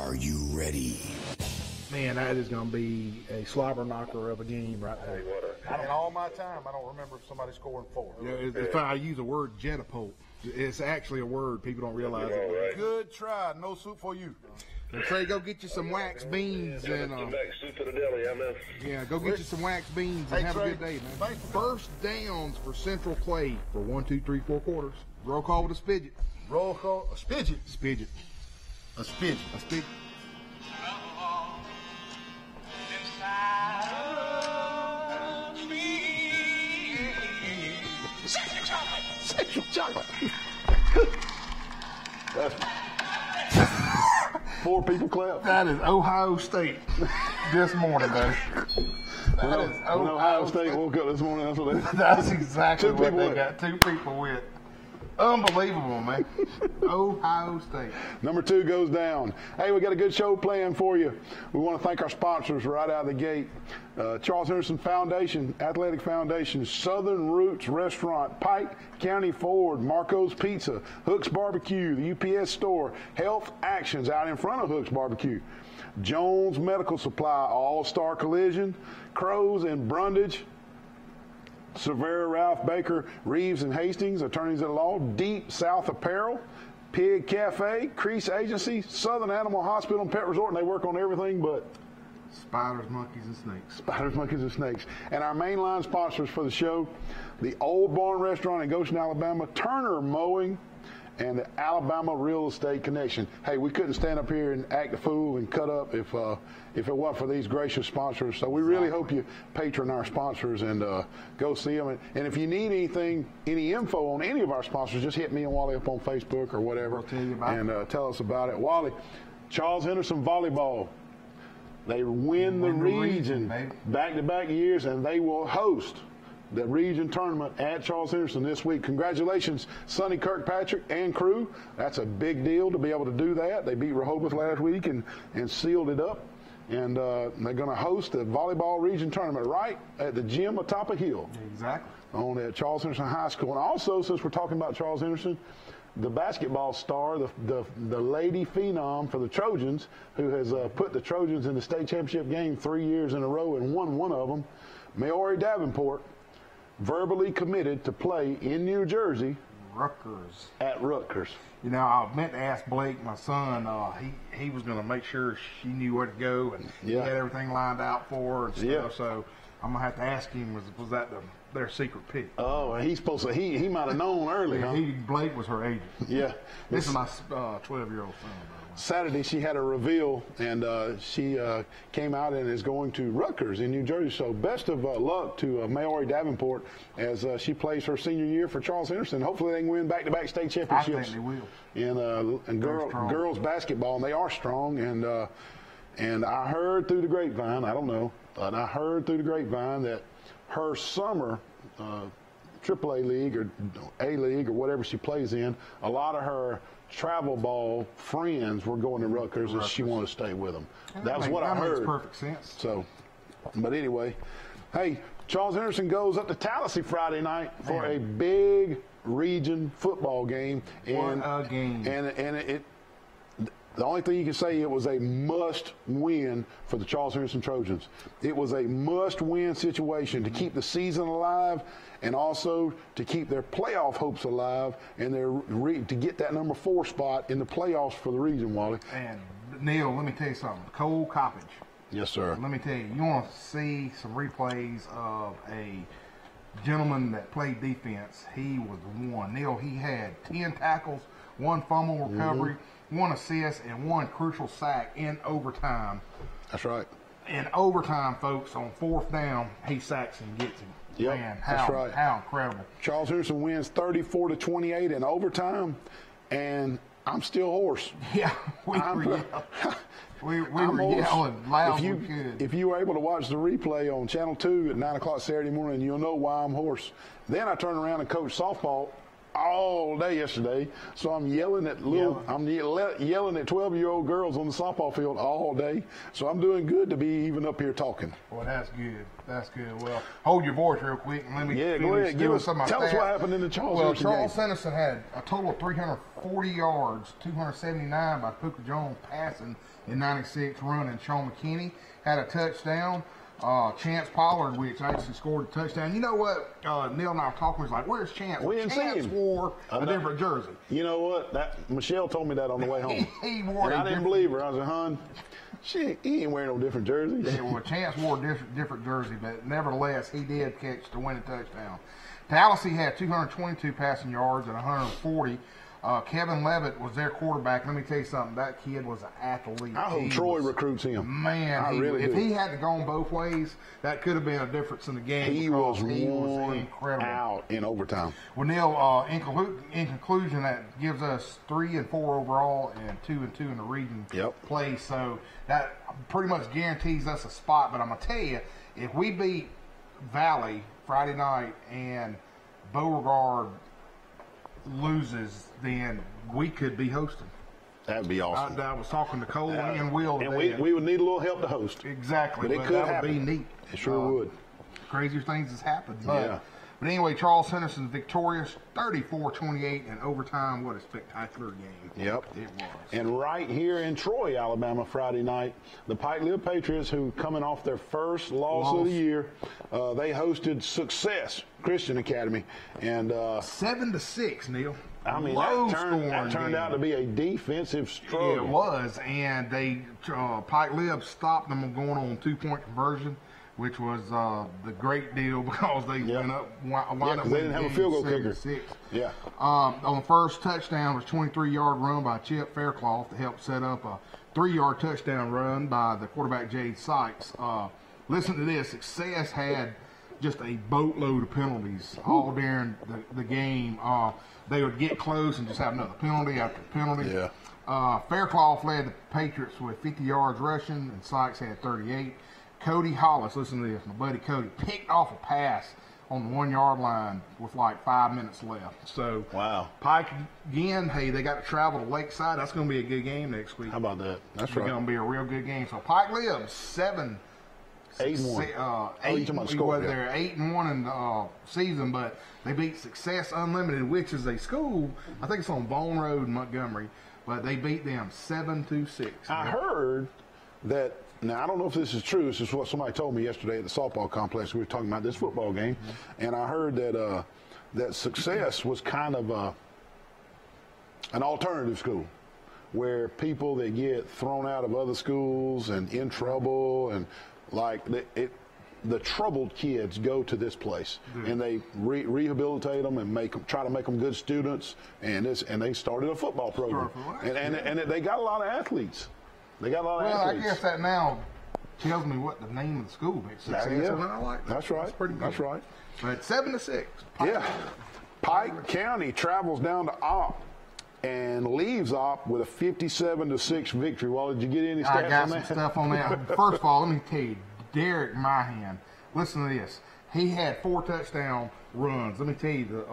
Are you ready? Man, that is going to be a slobber knocker of a game right there. In all my time, I don't remember somebody scoring 4. Yeah, it's funny. I use the word jetapult. It's actually a word. People don't realize it. Good try. No soup for you. And say, go get you some wax beans and soup to the deli, I know. yeah, go get you some wax beans and Hey, have Trey, a good day, man. thanks for First downs for Central Clay for 1, 2, 3, 4 quarters. Roll call with a spidget. Roll call. A spidget. Spidget. A spidget. A spidget. Sexual chocolate. That's 4 people clap. That is Ohio State this morning, buddy. That is When Ohio State woke up this morning, that's what they That's exactly 2 what people they with. got. 2 people with. Unbelievable, man. Ohio State. Number 2 goes down. Hey, we got a good show planned for you. We want to thank our sponsors right out of the gate. Charles Henderson Foundation, Athletic Foundation, Southern Roots Restaurant, Pike County Ford, Marco's Pizza, Hooks Barbecue, the UPS Store, Health Actions out in front of Hooks Barbecue, Jones Medical Supply, All-Star Collision, Crows and Brundage, Severa, Ralph Baker, Reeves and Hastings, attorneys at law, Deep South Apparel, Pig Cafe, Crease Agency, Southern Animal Hospital and Pet Resort, and they work on everything but Spiders, monkeys, and snakes. spiders, monkeys, and snakes. And our mainline sponsors for the show, the Old Barn Restaurant in Goshen, Alabama, Turner Mowing, and the Alabama Real Estate Connection. Hey, we couldn't stand up here and act a fool and cut up if it wasn't for these gracious sponsors. So we really hope you patron our sponsors and go see them. And if you need anything, any info on any of our sponsors, just hit me and Wally up on Facebook or whatever. I'll tell you about and tell us about it. Wally, Charles Henderson Volleyball. They win the region baby. back-to-back years, and they will host the region tournament at Charles Henderson this week. Congratulations, Sonny Kirkpatrick and crew. That's a big deal to be able to do that. They beat Rehoboth last week and sealed it up. And they're going to host the volleyball region tournament right at the gym atop a hill Exactly. on at Charles Henderson High School. And also, since we're talking about Charles Henderson, the basketball star, the lady phenom for the Trojans, who has put the Trojans in the state championship game 3 years in a row and won one of them, Maori Davenport, verbally committed to play in New Jersey Rutgers. at Rutgers. You know, I meant to ask Blake, my son. He was going to make sure she knew where to go, and he Yeah. had everything lined out for her and stuff. Yeah. So I'm gonna have to ask him. Was that their secret pick? Oh, he's supposed to. He might have known early, huh? Blake was her agent. Yeah. This is my 12-year-old son. By the way. Saturday she had a reveal, and she came out and is going to Rutgers in New Jersey. So best of luck to Maori Davenport as she plays her senior year for Charles Henderson. Hopefully they can win back-to-back state I championships think they will. in strong. girls basketball, and they are strong. And I heard through the grapevine, I don't know, but I heard through the grapevine that her summer AAA league or A league or whatever she plays in, a lot of her travel ball friends were going to Rutgers and she wanted to stay with them. That was what I heard. That makes perfect sense. So, but anyway, hey, Charles Henderson goes up to Tallahassee Friday night for a big region football game. And, What a game. And the only thing you can say, it was a must-win for the Charles Henderson Trojans. It was a must-win situation to keep the season alive and also to keep their playoff hopes alive and to get that number 4 spot in the playoffs for the region, Wally. And Neil, let me tell you something. Cole Coppage. Yes, sir. Let me tell you, you want to see some replays of a gentleman that played defense. He was one. Neil, he had 10 tackles, 1 fumble recovery, 1 assist, and 1 crucial sack in overtime. That's right. In overtime, folks, on 4th down, he sacks and gets him. Yep, Man, that's right. How incredible. Charles Henderson wins 34-28 in overtime, and I'm still hoarse. Yeah, we I'm- were yelling. We I'm were hoarse. yelling loud If you, as we could. if you were able to watch the replay on Channel 2 at 9 o'clock Saturday morning, you'll know why I'm hoarse. Then I turned around and coached softball all day yesterday. So I'm yelling at yelling at 12-year-old girls on the softball field all day. So I'm doing good to be even up here talking. Well, that's good. That's good. Well, hold your voice real quick and let me go ahead. give us some of my Tell us stats. what happened in the Charles Well, Henderson Charles game. Henderson had a total of 340 yards, 279 by Puka Jones passing in 96, running. Sean McKinney had a touchdown. Chance Pollard, which actually scored a touchdown. You know what? Neil and I were talking. Was like, "Where's Chance?" We didn't see Chance him. wore a different jersey. You know what? Michelle told me that on the way home. He wore. And I didn't believe her. I was like, "Hon, he ain't wearing no different jersey." Yeah, well, Chance wore a different jersey, but nevertheless, he did catch the winning touchdown. Tallahassee had 222 passing yards and 140. Kevin Levitt was their quarterback. Let me tell you something. That kid was an athlete. I hope Troy recruits him. Man, if he hadn't gone both ways, that could have been a difference in the game. He was incredible out in overtime. Well, Neil, in conclusion, that gives us 3-4 overall and 2-2 in the region play. So that pretty much guarantees us a spot. But I'm gonna tell you, if we beat Valley Friday night and Beauregard loses, then we could be hosting. That'd be awesome. I was talking to Cole and Will and today. we would need a little help to host. Exactly. But it could that happen. would be neat. It sure would. Crazier things has happened. Yeah. But anyway, Charles Henderson victorious, 34-28 in overtime. What a spectacular game. Yep. It was. And right here in Troy, Alabama, Friday night, the Pike Lib Patriots, who coming off their first loss of the year, they hosted Success Christian Academy. And 7-6, Neil. I mean, that turned out to be a defensive struggle. It was, and they Pike Lib stopped them from going on 2-point conversion, which was the great deal because they went up. Because they didn't have a field goal kicker. Yeah. On the first touchdown was a 23-yard run by Chip Faircloth to help set up a 3-yard touchdown run by the quarterback Jade Sykes. Listen to this. Success had just a boatload of penalties all during the game. They would get close and just have another penalty after penalty. Yeah. Faircloth led the Patriots with 50 yards rushing, and Sykes had 38. Cody Hollis, listen to this, my buddy Cody, picked off a pass on the 1-yard line with like 5 minutes left. So, wow. Pike again, hey, they got to travel to Lakeside. That's going to be a good game next week. How about that? That's It's right. going to be a real good game. So, Pike Lib, 8-1. They're 8-1 in the season, but they beat Success Unlimited, which is a school. I think it's on Bone Road in Montgomery, but they beat them 7-6. I heard that. Now I don't know if this is true. This is what somebody told me yesterday at the softball complex. We were talking about this football game, and I heard that that Success was kind of an alternative school, where people that get thrown out of other schools and in trouble and like the troubled kids go to this place, and they rehabilitate them and try to make them good students, and they started a football program, and they got a lot of athletes. They got a lot of athletes. I guess that now tells me what the name of the school is. Success. Yeah. I like that. That's right. That's pretty good. That's right. But 7-6. Yeah. Pike County travels down to Opp and leaves Opp with a 57-6 victory. Well, did you get any stats on that? I got some stuff on that. First of all, let me tell you, Derek Myhan, listen to this. He had 4 touchdown runs. Let me tell you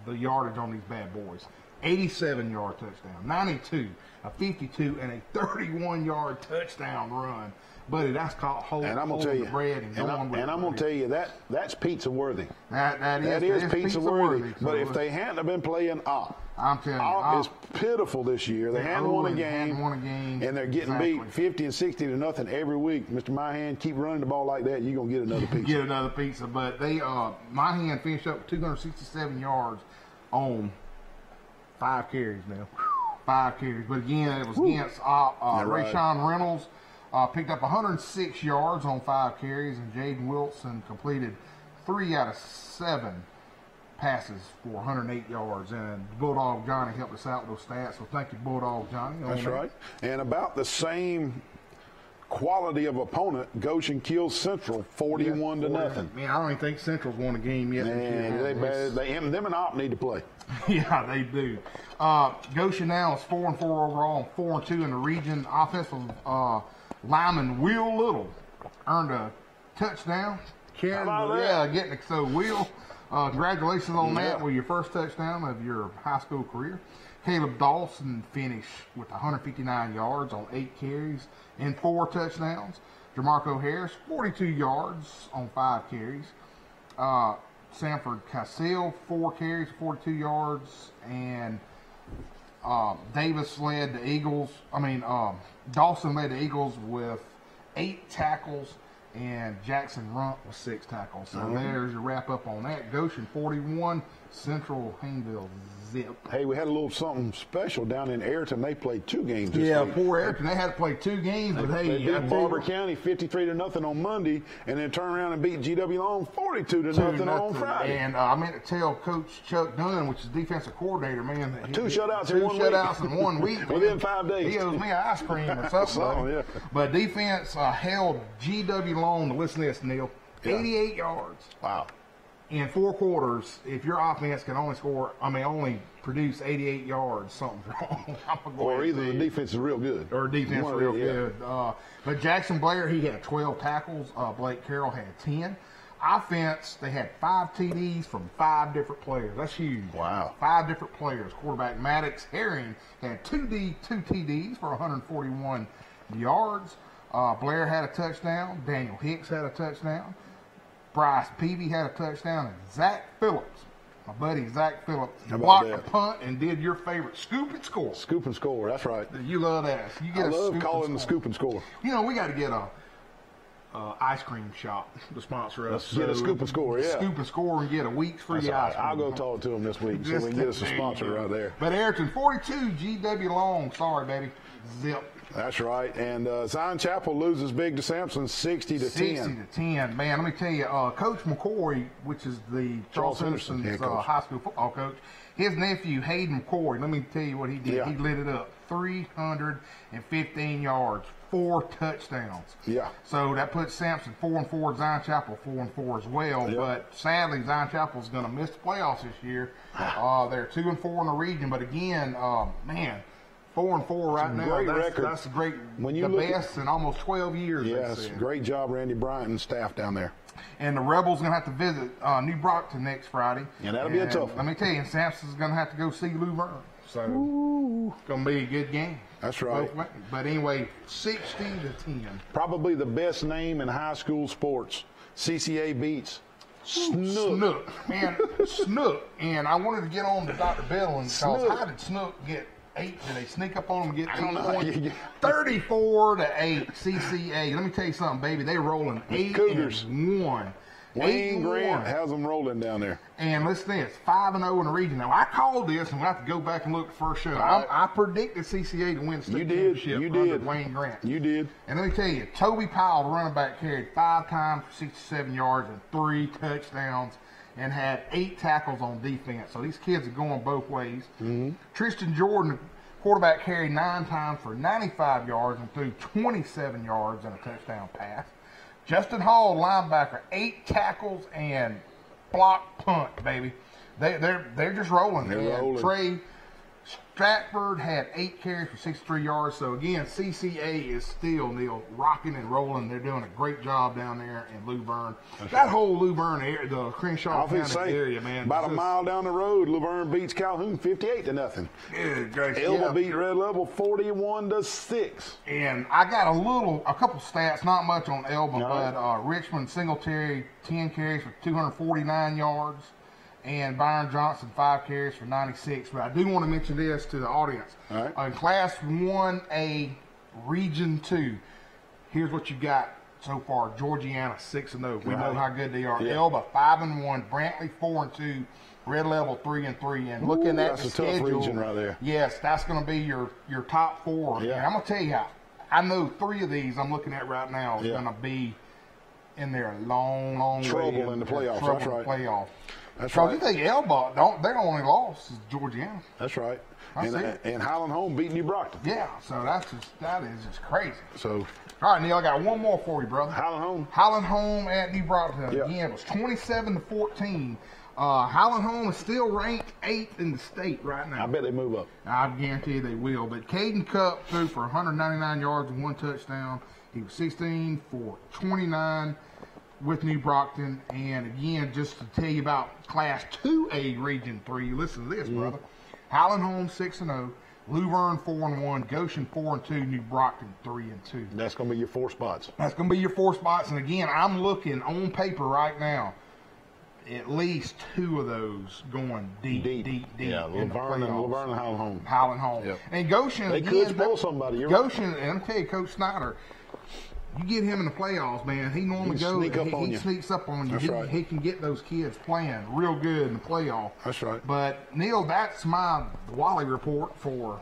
the yardage on these bad boys. 87-yard touchdown, 92, a 52, and a 31-yard touchdown run. Buddy, that's called holding the bread and going with it. And I'm going to tell you, that's pizza worthy. That is pizza worthy. But if they hadn't have been playing Opp, I'm telling you, Opp is pitiful this year. They hadn't won a game, and they're getting beat 50 and 60 to nothing every week. Mr. Myhan, keep running the ball like that, you're going to get another pizza. Get another pizza. But Myhan finished up with 267 yards on 5 carries now. 5 carries. But again, it was against Rayshawn Reynolds. Picked up 106 yards on 5 carries, and Jaden Wilson completed 3 out of 7 passes for 108 yards. And Bulldog Johnny helped us out with those stats, so thank you, Bulldog Johnny. That's right. And about the same quality of opponent, Goshen kills Central 41 to nothing. Man, I don't even think Central's won a game yet. Man, them and Opp need to play. Yeah, they do. Goshen now is 4-4 overall, and 4-2 in the region. Offensive lineman Will Little earned a touchdown. Getting it. So Will Congratulations on that with your first touchdown of your high school career. Caleb Dawson finished with 159 yards on 8 carries and 4 touchdowns. Jamarco Harris, 42 yards on 5 carries. Sanford Cassell, 4 carries, 42 yards. And Davis led the Eagles. Dawson led the Eagles with 8 tackles. And Jackson Rump with 6 tackles. So there's your wrap up on that. Goshen 41, Central Haynesville zip. Hey, we had a little something special down in Ayrton. They played 2 games this week. Poor Ayrton. They had to play 2 games, but They beat Barber County 53-0 on Monday, and then turn around and beat GW Long 42-0 on Friday. And I meant to tell Coach Chuck Dunn, which is defensive coordinator, man, that 2 shutouts in 1 shutouts week. in 1 week. Within 5 days. He owes me an ice cream or something. Yeah. But defense held GW Long, to listen to this, Neil, 88 yards. Wow. In 4 quarters, if your offense can only produce 88 yards, something's wrong. Or either the defense is real good. Or defense real good. But Jackson Blair, he had 12 tackles. Blake Carroll had 10. Offense, they had 5 TDs from 5 different players. That's huge. Wow. 5 different players. Quarterback Maddox Herring had 2 TDs for 141 yards. Blair had a touchdown. Daniel Hicks had a touchdown. Bryce Peavy had a touchdown. And Zach Phillips, my buddy Zach Phillips, blocked a punt and did your favorite scoop and score. Scoop and score, that's right. You love that. You get I love calling the scoop and score. You know, we got to get a ice cream shop to sponsor us. Let's get a scoop and score, yeah. Scoop and score and get a week's free ice cream. I'll go talk to them this week so we can get us a sponsor right there. But Ayrton, 42, GW Long. Sorry, baby. Zip. That's right. And Zion Chapel loses big to Samson 60-10. 60-10. Man, let me tell you, Coach McCoy, which is the Charles Henderson's high school football coach, his nephew, Hayden McCoy, let me tell you what he did. Yeah. He lit it up. 315 yards, 4 touchdowns. Yeah. So that puts Samson 4-4, Zion Chapel 4-4 as well. Yeah. But sadly, Zion Chapel is going to miss the playoffs this year. They're 2-4 in the region. But again, man, 4-4 right now. Great record. That's great. When you the look best in almost 12 years. Yes, great job, Randy Bryant and staff down there. And the Rebels going to have to visit New Brockton next Friday. And that'll be a tough one. Let me tell you, Samson's going to have to go see Luverne. So it's going to be a good game. That's right. But anyway, 60-10. Probably the best name in high school sports. CCA beats Snook. Man, Snook. And I wanted to get on to Dr. Bell and because how did Snook get 8? Did they sneak up on them and get 8 points? 34-8 CCA. Let me tell you something, baby. They rolling 8-1. Wayne Grant has them rolling down there. And listen to this, 5-0 in the region. Now, I called this, and we'll have to go back and look at the first show. I predicted CCA to win the state championship under Wayne Grant. You did. And let me tell you, Toby Powell, the running back, carried 5 times for 67 yards and 3 touchdowns and had 8 tackles on defense. So these kids are going both ways. Tristan Jordan, the quarterback, carried 9 times for 95 yards and threw 27 yards and a touchdown pass. Justin Hall, linebacker, 8 tackles and block punt, baby. They're just rolling. They're rolling. Trey Stratford had 8 carries for 63 yards. So again, CCA is still rocking and rolling. They're doing a great job down there in Luverne. That whole Luverne area, the Crenshaw County area, man. About a mile down the road, Luverne beats Calhoun 58-0. Good gracious. Elba beat Red Level 41-6. And I got a couple stats, not much on Elba, but Richmond Singletary 10 carries for 249 yards. And Byron Johnson, 5 carries for 96. But I do want to mention this to the audience. All right. In Class 1A, Region 2, here's what you got so far. Georgiana, 6-0. We know how good they are. Yeah. Elba, 5-1. Brantley, 4-2. Red Level, 3-3. And looking at the schedule, tough region right there. Yes, that's going to be your top 4. Yeah. And I'm going to tell you how. I know 3 of these I'm looking at right now is going to be in there a long, long way. Trouble in the playoffs. That's right. Playoff. That's Because right. you think Elba, their only loss is Georgiana. That's right. That's it. And Highland Home beat New Brockton. Yeah, so that is just crazy. So, all right, Neil, I got one more for you, brother. Highland Home at New Brockton. Yeah. Again, it was 27-14. Highland Home is still ranked 8th in the state right now. I bet they move up. I guarantee they will. But Caden Cup threw for 199 yards and 1 touchdown. He was 16 for 29 with New Brockton. And again, just to tell you about Class 2A Region 3, listen to this, brother. Highland Home 6-0, Luverne 4-1, Goshen 4-2, New Brockton 3-2. That's going to be your 4 spots. That's going to be your 4 spots. And again, I'm looking on paper right now, at least 2 of those going deep. Yeah, Luverne and Highland Home. Highland Home. Yep. And Goshen, they again, could spoil somebody. You're Goshen, and I'll tell you, Coach Snyder, you get him in the playoffs, man. He normally goes. He sneaks up on you. That's right. He can get those kids playing real good in the playoff. That's right. But Neil, that's my Wally report for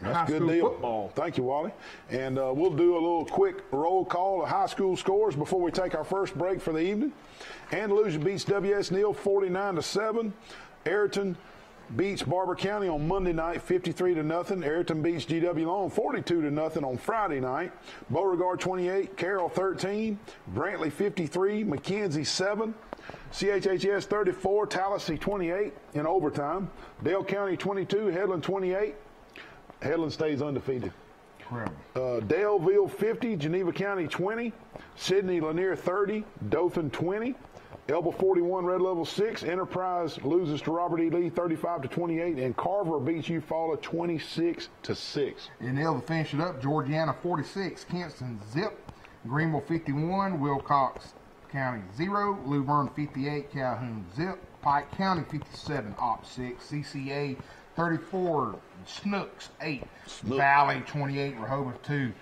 high good school deal. football. Thank you, Wally. And we'll do a little quick roll call of high school scores before we take our first break for the evening. Andalusia beats WS Neal 49-7. Ayrton beats Barber County on Monday night 53-0. Ayrton beats GW Long 42-0 on Friday night. Beauregard 28, Carroll 13, Brantley 53, McKenzie 7. CHHS 34, Tallahassee 28 in overtime. Dale County 22, Headland 28. Headland stays undefeated. Daleville 50, Geneva County 20, Sidney Lanier 30, Dothan 20, Elba 41, Red Level 6, Enterprise loses to Robert E. Lee 35-28, and Carver beats Eufaula 26-6. And they'll finish it up. Georgiana 46, Kinston zip, Greenville 51, Wilcox County 0, Luverne 58, Calhoun zip, Pike County 57, Op 6, CCA 34, Snooks 8, Valley 28, Rehoboth 2,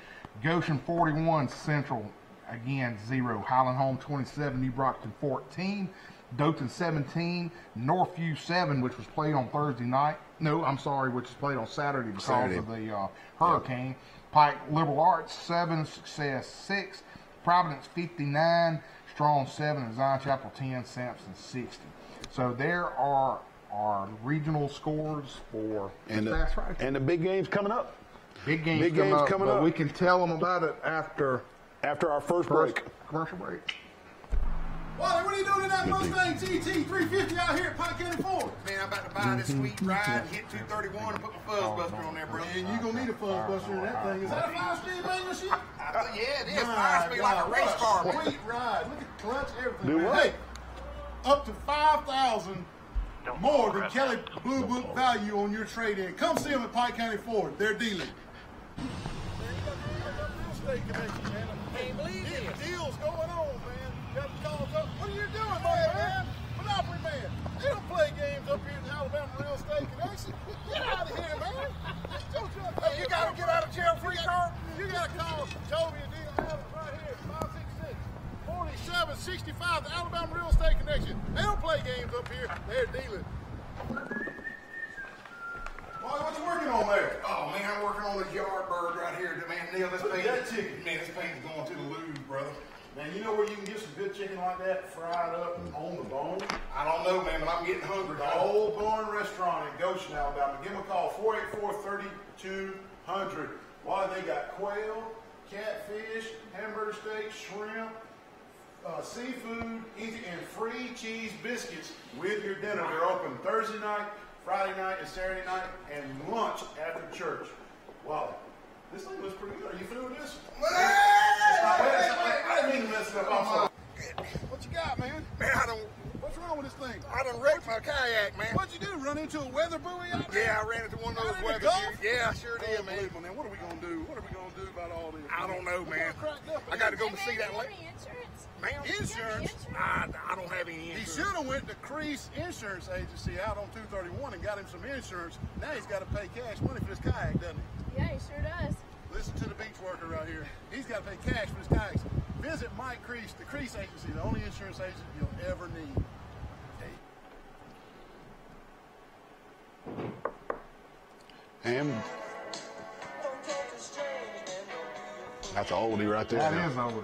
Goshen 41, Central again 0, Highland Home 27, New Brockton 14, Dothan 17, Northview 7, which was played on Thursday night. No, I'm sorry, which was played on Saturday because of the hurricane. Yep. Pike Liberal Arts 7, Success 6, Providence 59, Strong 7, and Zion Chapel 10, Sampson 60. So there are our regional scores for Fast Friday. And the big game's coming up. Big game's coming up. We can tell them about it after our first break. Commercial break. Wally, what are you doing in that Mustang GT 350 out here at Pike County Ford? Man, I'm about to buy this sweet ride, hit 231, and put my fuzz buster on there, bro. And you're going to need a fuzz buster in that thing. Is that a 5-speed manual shit? Yeah, it is. 5-speed like a race car. Sweet ride. Look at the clutch, everything. Do what? Hey, up to $5,000 more than Kelly Blue Book value on your trade-in. Come see them at Pike County Ford. They're dealing. Can't believe this. Deals going on, man. Got calls up. What are you doing, man? Monopoly man. They don't play games up here in Alabama Real Estate Connection. Get out of here, man. Hey, you got to get out of jail free card? You got to call Toby and Deal Adams right here. 566-4765, the Alabama Real Estate Connection. They don't play games up here. They're dealing. Boy, what you working on there? Oh, man, I'm working on this yard bird right here. Man, Neil, this thing, that chicken. Man, this thing's going to the loo, brother. Man, you know where you can get some good chicken like that fried up on the bone? I don't know, man, but I'm getting hungry. The Old Barn Restaurant in Goshen, Alabama. Give them a call, 484-3200. Why, they got quail, catfish, hamburger steak, shrimp, seafood, and free cheese biscuits with your dinner. They're open Thursday night, Friday night, and Saturday night, and lunch after church. Wow, this thing looks pretty good. Are you through with this? I didn't mean to mess it up. I'm sorry. What you got, man? Man, What's wrong with this thing? I done wrecked my kayak, man. What'd you do? Run into a weather buoy out there? Yeah, I ran into one of those weather Gulf? buoys. Yeah, I sure did, man. Unbelievable, man. What are we going to do? What are we going to do about all this? I don't know, man. I got to go see that lake. Ma'am? Insurance? I don't have any He insurance. should have went to Crease Insurance Agency out on 231 and got him some insurance. Now he's got to pay cash money for this kayak, doesn't he? Yeah, he sure does. Listen to the beach worker right here. He's got to pay cash for his kayaks. Visit Mike Crease, the Crease Agency, the only insurance agent you'll ever need. And that's an oldie right there. That is old.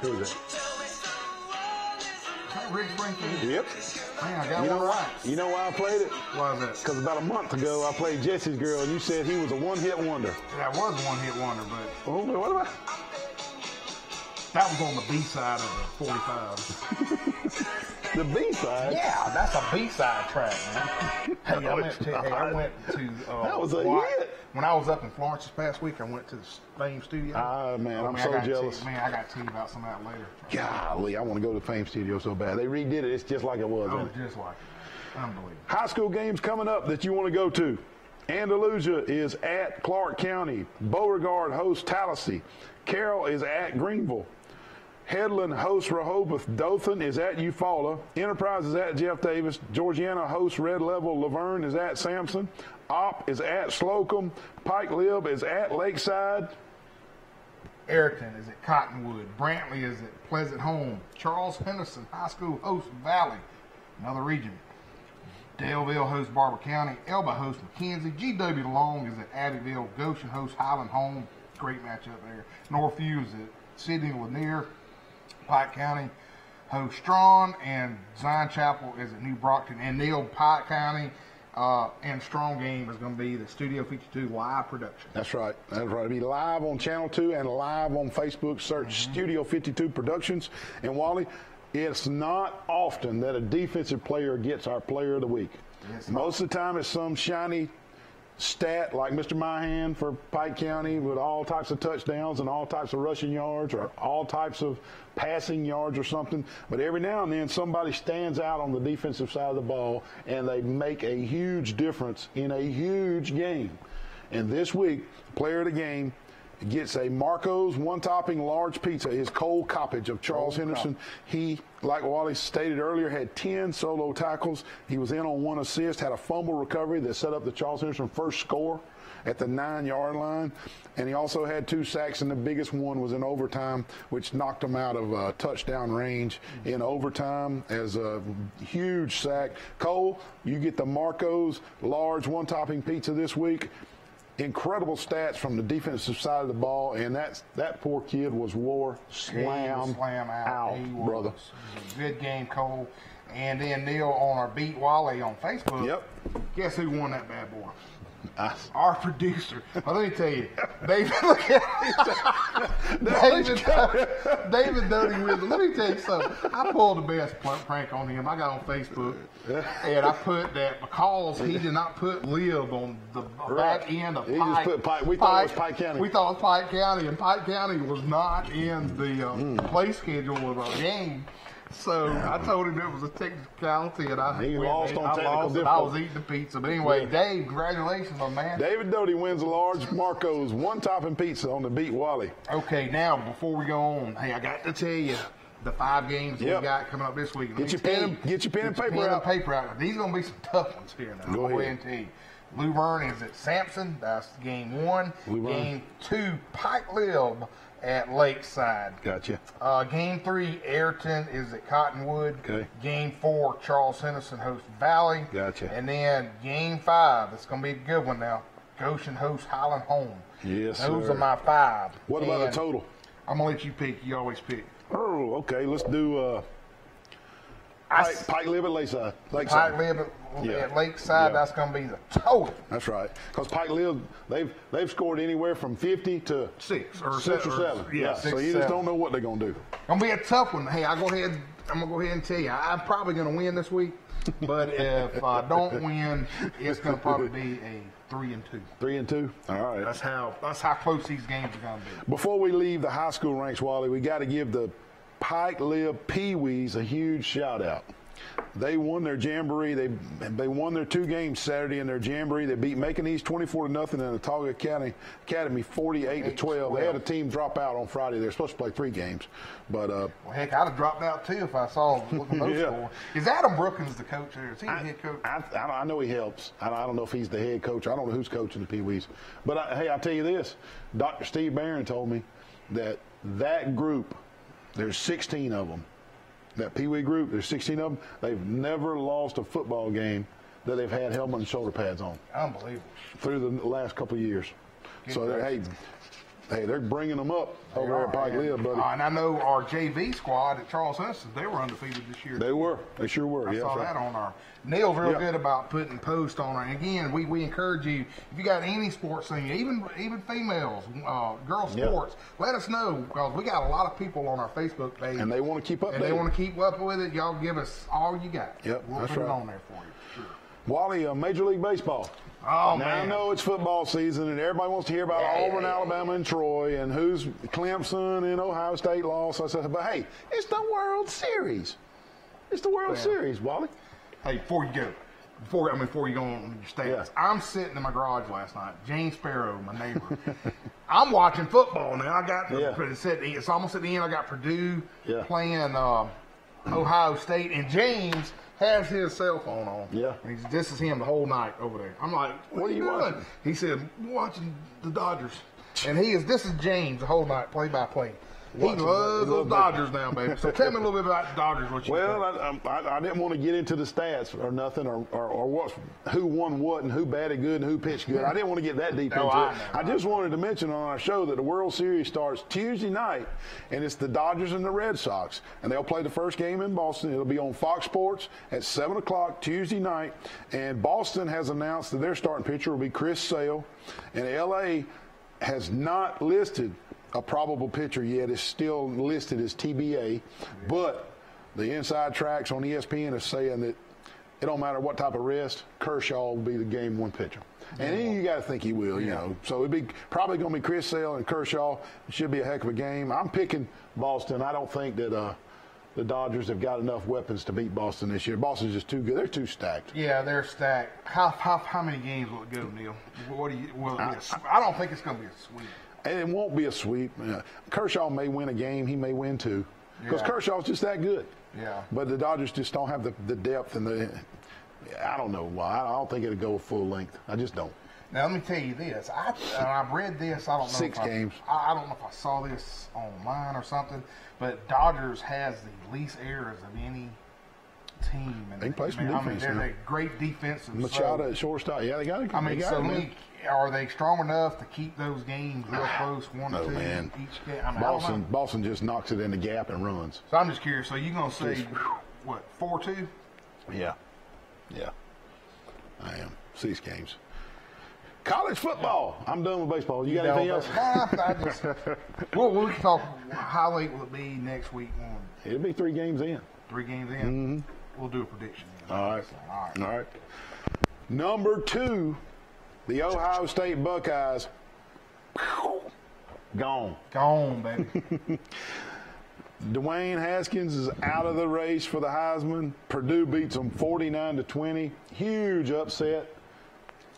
Who is it? Rick Springfield. Yep. Man, I got one right. You know why I played it? Why is that? Because about a month ago I played Jesse's Girl, and you said he was a one-hit wonder. That was a one-hit wonder, but Oh, what about? that was on the B-side of the 45. The B-side? Yeah, that's a B-side track, man. Hey, I went to That was a White, hit. When I was up in Florence this past week, I went to the Fame Studio. Man, I'm I so gotta jealous. Man, I got to tell you about some of that later. Golly, I want to go to Fame Studio so bad. They redid it. It's just like it was. Oh, isn't it? just like it. Unbelievable. High school games coming up that you want to go to. Andalusia is at Clark County. Beauregard hosts Tallahassee. Carroll is at Greenville. Headland hosts Rehoboth. Dothan is at Eufaula. Enterprise is at Jeff Davis. Georgiana hosts Red Level. Laverne is at Sampson. Opp is at Slocum. Pike Lib is at Lakeside. Ayrton is at Cottonwood. Brantley is at Pleasant Home. Charles Henderson High School hosts Valley, another region. Daleville hosts Barber County. Elba hosts McKenzie. GW Long is at Abbeville. Goshen hosts Highland Home. Great matchup there. Northview is at Sidney Lanier. Pike County hosts Strawn, and Zion Chapel is at New Brockton. And Neal, Pike County and Strong Game is going to be the Studio 52 live production. That's right. That's right. It'll be live on Channel 2 and live on Facebook. Search Studio 52 Productions. And Wally, it's not often that a defensive player gets our Player of the Week. Yes, Most of the time it's some shiny stat like Mr. Myhan for Pike County with all types of touchdowns and all types of rushing yards or all types of passing yards or something. But every now and then somebody stands out on the defensive side of the ball and they make a huge difference in a huge game. And this week, Player of the Game gets a Marco's one-topping large pizza is Cole Coppage of Charles Henderson. He, like Wally stated earlier, had 10 solo tackles. He was in on 1 assist, had a fumble recovery that set up the Charles Henderson first score at the 9-yard line. And he also had 2 sacks, and the biggest one was in overtime, which knocked him out of touchdown range in overtime as a huge sack. Cole, you get the Marco's large one-topping pizza this week. Incredible stats from the defensive side of the ball, and that poor kid was slam out, brother. It was a good game, Cole. And then Neil on our Beat Wally on Facebook. Yep. Guess who won that bad boy? Us. Our producer. Well, let me tell you, David. Look at David Doty with. Let me tell you something. I pulled the best prank on him. I got on Facebook, and I put that because he did not put Lib on the back end of He Pike. just put Pike. We thought it was Pike County. We thought it was Pike County, and Pike County was not in the play schedule of our game. So I told him it was a technicality, and He lost on technical I was difficulty. eating the pizza. But anyway, Dave, congratulations, my man. David Doty wins a large Marco's one-topping pizza on the Beat Wally. Okay, now before we go on, hey, I got to tell you the 5 games we got coming up this week. Get your pen and paper out. These are going to be some tough ones here now. Go ahead and tell you. Luverne is at Sampson. That's game 1. Luverne. Game 2, Pike Lib at Lakeside. Gotcha. Game 3, Ayrton is at Cottonwood. Okay. Game 4, Charles Henderson hosts Valley. Gotcha. And then game 5, it's going to be a good one now. Goshen hosts Highland Home. Yes, Those sir. are my 5. What about the And total? I'm going to let you pick. You always pick. Oh, okay. Let's do Pike Lib at Lakeside. Pike Lib at Lakeside, that's going to be the total. That's right. Because Pike Lib, they've scored anywhere from 50 to 6 or 7. Yeah, So you just don't know what they're going to do. Going to be a tough one. Hey, I'm going to go ahead and tell you, I'm probably going to win this week. But if I don't win, it's going to probably be a 3-2. 3-2. All right. That's how close these games are going to be. Before we leave the high school ranks, Wally, we got to give the Pike Lib Pee-wees a huge shout out. They won their jamboree. They won their 2 games Saturday in their jamboree. They beat Macon East 24-0 and Autauga Academy 48-12. They had a team drop out on Friday. They're supposed to play 3 games, but well, heck, I'd have dropped out too if I saw looking those score. Is Adam Brookins the coach there? Is he the head coach? I know he helps. I don't know if he's the head coach. I don't know who's coaching the Pee-wees. But hey, I'll tell you this: Dr. Steve Barron told me that group, there's 16 of them. That Pee-wee group, there's 16 of them. They've never lost a football game that they've had helmet and shoulder pads on. Unbelievable. Through the last couple of years. So, hey, they're bringing them up over there at Pike Lib, buddy. And I know our JV squad at Charles Henderson, they were undefeated this year. They were. They sure were. I saw that on our. Neil's real good about putting posts on our. And again, we encourage you, if you got any sports thing, even females, girls sports, let us know, because we got a lot of people on our Facebook page. And they want to keep up. And they want to keep up with it. Y'all give us all you got. Yep, we'll that's put right. it on there for you. Sure. Wally, Major League Baseball. Oh, Now, I man. know it's football season, and everybody wants to hear about Auburn, Alabama, and Troy, and who's Clemson and Ohio State lost. I said, but hey, it's the World Series. It's the World Series, Wally. Hey, before you go, before you go on your stats, Yeah. I'm sitting in my garage last night. James Sparrow, my neighbor. I'm watching football now. I got it's almost at the end. I got Purdue playing Ohio State, and James has his cell phone on. Yeah. And this is him the whole night over there. I'm like, what are you doing? watching? He said, watching the Dodgers. And this is James the whole night, play by play. He loves those Dodgers now, baby. So tell me a little bit about the Dodgers. What you think. I didn't want to get into the stats or nothing or who won what and who batted good and who pitched good. I didn't want to get that deep into it. I just wanted to mention on our show that the World Series starts Tuesday night, and it's the Dodgers and the Red Sox. And they'll play the first game in Boston. It'll be on Fox Sports at 7 o'clock Tuesday night. And Boston has announced that their starting pitcher will be Chris Sale. And L.A. has not listed a probable pitcher yet. Is still listed as TBA, but the inside tracks on ESPN is saying that it don't matter what type of rest, Kershaw will be the game one pitcher. And you got to think he will, you know. So it'd be probably going to be Chris Sale and Kershaw. It should be a heck of a game. I'm picking Boston. I don't think that the Dodgers have got enough weapons to beat Boston this year. Boston's just too good. They're too stacked. Yeah, they're stacked. How many games will it go, Neil? What do you? I don't think it's going to be a sweep. And it won't be a sweep. Kershaw may win a game. He may win two. Because Kershaw's just that good. Yeah. But the Dodgers just don't have the depth and I don't know why. I don't think it'll go full length. I just don't. Now, let me tell you this. I've read this. I don't know. 6 games. I don't know if I saw this online or something, but Dodgers has the least errors of any team. They can play some defense they're now. a great defensive. Machado at shortstop. Yeah, they got it. Are they strong enough to keep those games real close, 1-2 man. each game? I don't know. Boston just knocks it in the gap and runs. So I'm just curious. So you're going to say, what, 4-2? Yeah. I am. 6 games. College football. I'm done with baseball. You got anything else? We can talk. How late will it be next week? It'll be 3 games in. 3 games in? Mm-hmm. We'll do a prediction. All right. Number 2, the Ohio State Buckeyes. Gone. Gone, baby. Dwayne Haskins is out of the race for the Heisman. Purdue beats them 49-20. Huge upset.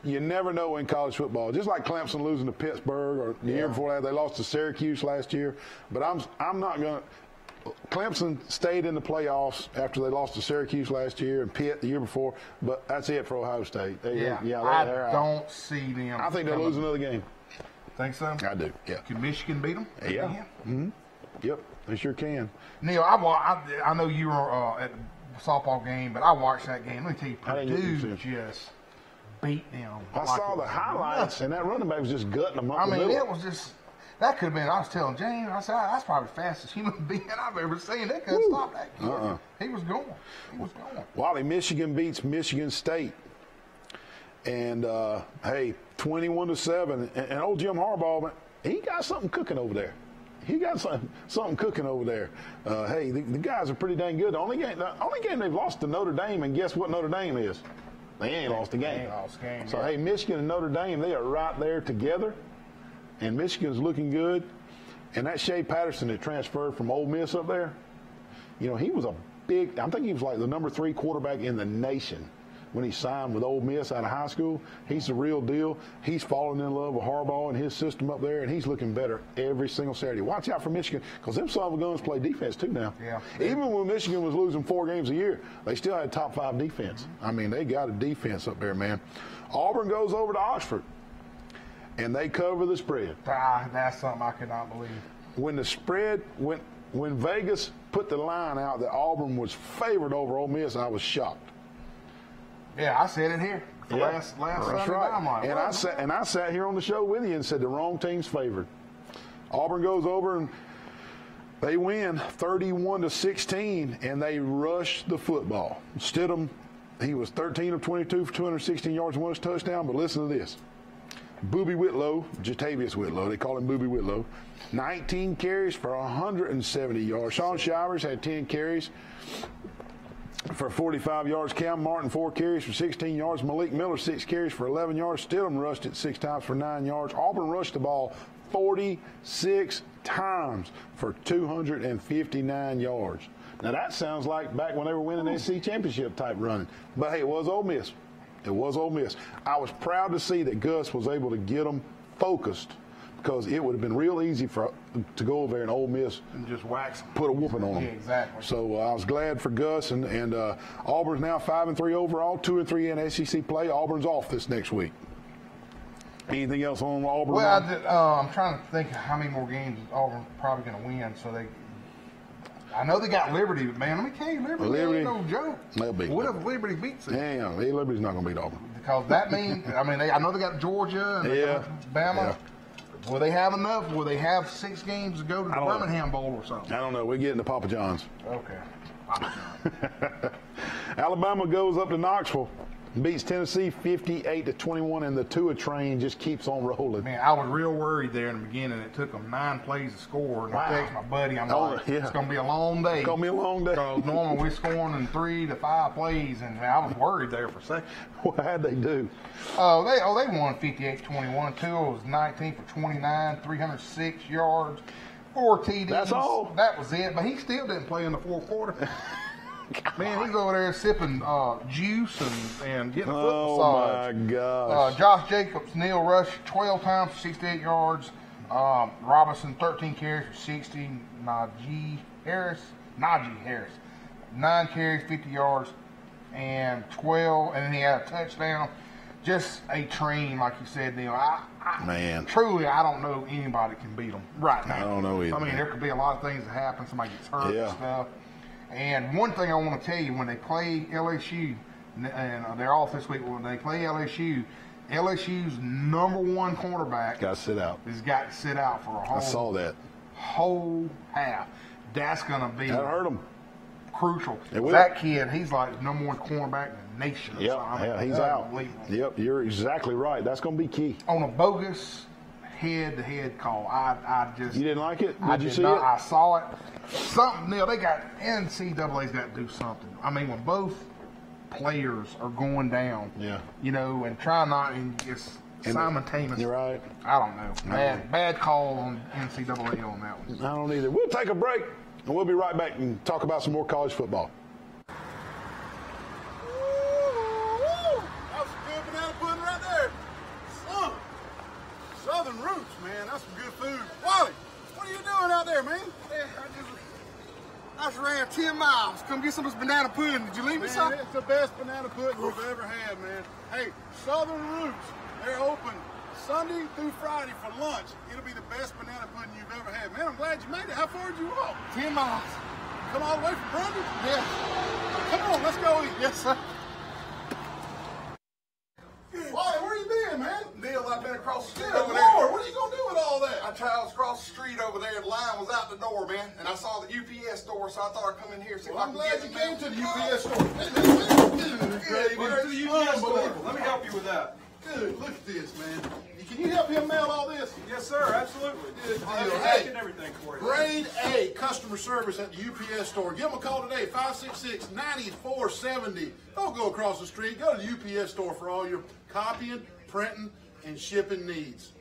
You never know in college football. Just like Clemson losing to Pittsburgh, or the year before that, they lost to Syracuse last year. But I'm not going to. Clemson stayed in the playoffs after they lost to Syracuse last year and Pitt the year before. But that's it for Ohio State. I don't see them. I think they'll lose another game. Think so? I do. Yeah. Can Michigan beat them? Yeah. Mm-hmm. Yep. They sure can. Neil, I know you were at the softball game, but I watched that game. Let me tell you, Purdue just beat them. I saw the highlights, and that running back was just gutting them up I the mean, middle. it was just, that could have been, I was telling James, I said, that's probably the fastest human being I've ever seen. They couldn't stop that kid. He was going. Wally, Michigan beats Michigan State. And, hey, 21-7. And old Jim Harbaugh, he got something cooking over there. Something cooking over there. Hey, the guys are pretty dang good. The only game they've lost to Notre Dame, and guess what Notre Dame is? They ain't lost a game. So, hey, Michigan and Notre Dame, they are right there together. And Michigan's looking good. And that Shea Patterson that transferred from Ole Miss up there, you know, he was I think he was like the number 3 quarterback in the nation when he signed with Ole Miss out of high school. He's the real deal. He's fallen in love with Harbaugh and his system up there, and he's looking better every single Saturday. Watch out for Michigan, because them son of a guns play defense too now. Yeah. Even when Michigan was losing 4 games a year, they still had top 5 defense. I mean, they got a defense up there, man. Auburn goes over to Oxford, and they cover the spread. That's something I cannot believe. When the spread, when Vegas put the line out that Auburn was favored over Ole Miss, I was shocked. Yeah, I said it here. Last That's Sunday right. night. And I sat here on the show with you and said the wrong team's favored. Auburn goes over and they win 31-16, and they rush the football. Stidham, he was 13 of 22 for 216 yards and 1 touchdown. But listen to this. Boobie Whitlow, Jatavius Whitlow, they call him Boobie Whitlow, 19 carries for 170 yards. Sean Shivers had 10 carries. for 45 yards. Cam Martin, 4 carries for 16 yards. Malik Miller, 6 carries for 11 yards. Stidham rushed it 6 times for 9 yards. Auburn rushed the ball 46 times for 259 yards. Now, that sounds like back when they were winning the SEC championship type running. But, hey, it was Ole Miss. It was Ole Miss. I was proud to see that Gus was able to get them focused, because it would have been real easy to go over there and Ole Miss And just wax them. put a whooping on them. Yeah, exactly. So I was glad for Gus, and Auburn's now 5-3 overall, 2-3 in SEC play. Auburn's off this next week. Anything else on Auburn? Well, I'm trying to think how many more games Auburn's probably going to win. So I know they got Liberty, but man, let me tell you, Liberty ain't no joke. They'll beat What them. if Liberty beats them? Yeah, Liberty's not going to beat Auburn. Because that means, I mean, I know they got Georgia and they got Bama. Will they have enough? Will they have 6 games to go to the Birmingham Bowl or something? I don't know. We're getting to Papa John's. Okay. Alabama goes up to Knoxville, beats Tennessee 58-21, and the Tua train just keeps on rolling. Man, I was real worried there in the beginning. It took them 9 plays to score. And I texted my buddy, I'm like, it's going to be a long day. It's going to be a long day. Because normally we're scoring in 3 to 5 plays, and man, I was worried there for a second. What had they do? They won 58-21. Tua was 19 for 29, 306 yards, 4 TDs. That's all. That was it. But he still didn't play in the fourth quarter. Man, he's over there sipping juice and getting a foot massage. Oh, my gosh. Josh Jacobs, Neil Rush, 12 times for 68 yards. Robinson, 13 carries for 60. Najee Harris, 9 carries, 50 yards, and 12. And then he had a touchdown. Just a train, like you said, Neil. Man. Truly, I don't know anybody can beat them right now. I don't know either. I mean, there could be a lot of things that happen. Somebody gets hurt and stuff. And one thing I want to tell you, when they play LSU, and they're off this week, when they play LSU, LSU's #1 cornerback got to sit out. Has got to sit out for a whole half. That's going to be that hurt him. Crucial. It will. That kid, he's like the #1 cornerback in the nation. Yeah, he's out. Yep, you're exactly right. That's going to be key. On a bogus head-to-head call, you didn't like it? Did you see it? I saw it. Something, Neil, NCAA's got to do something. I mean, when both players are going down, and try not, and it's simultaneous. You're right. I don't know. Bad call on NCAA on that one. I don't either. We'll take a break, and we'll be right back and talk about some more college football. That's some good banana pudding right there. Southern Roots, man. That's some good food. Wally, what are you doing out there, man? I just ran 10 miles. Come get some of this banana pudding. Did you leave me some? It's the best banana pudding we've ever had, man. Hey, Southern Roots, they're open Sunday through Friday for lunch. It'll be the best banana pudding you've ever had. Man, I'm glad you made it. How far did you walk? 10 miles. Come all the way from Brundage? Yeah. Come on, let's go eat. Yes, sir. Wally, where you been, man? Neil, I've been across the street Good over Lord, there. what are you going to do with all that? I traveled across the street over there. The line was out the door, man. And I saw the UPS store, so I thought I'd come in here and see if I I'm can glad get you the came mail. to the UPS store. Good, we're to the UPS store. Let me help you with that. Dude, look at this, man. Can you help him mail all this? Yes, sir. Absolutely. Good deal. I'm Hey, taking everything for you. Grade A customer service at the UPS store. Give them a call today, 566-9470. Don't go across the street. Go to the UPS store for all your copying, printing, and shipping needs.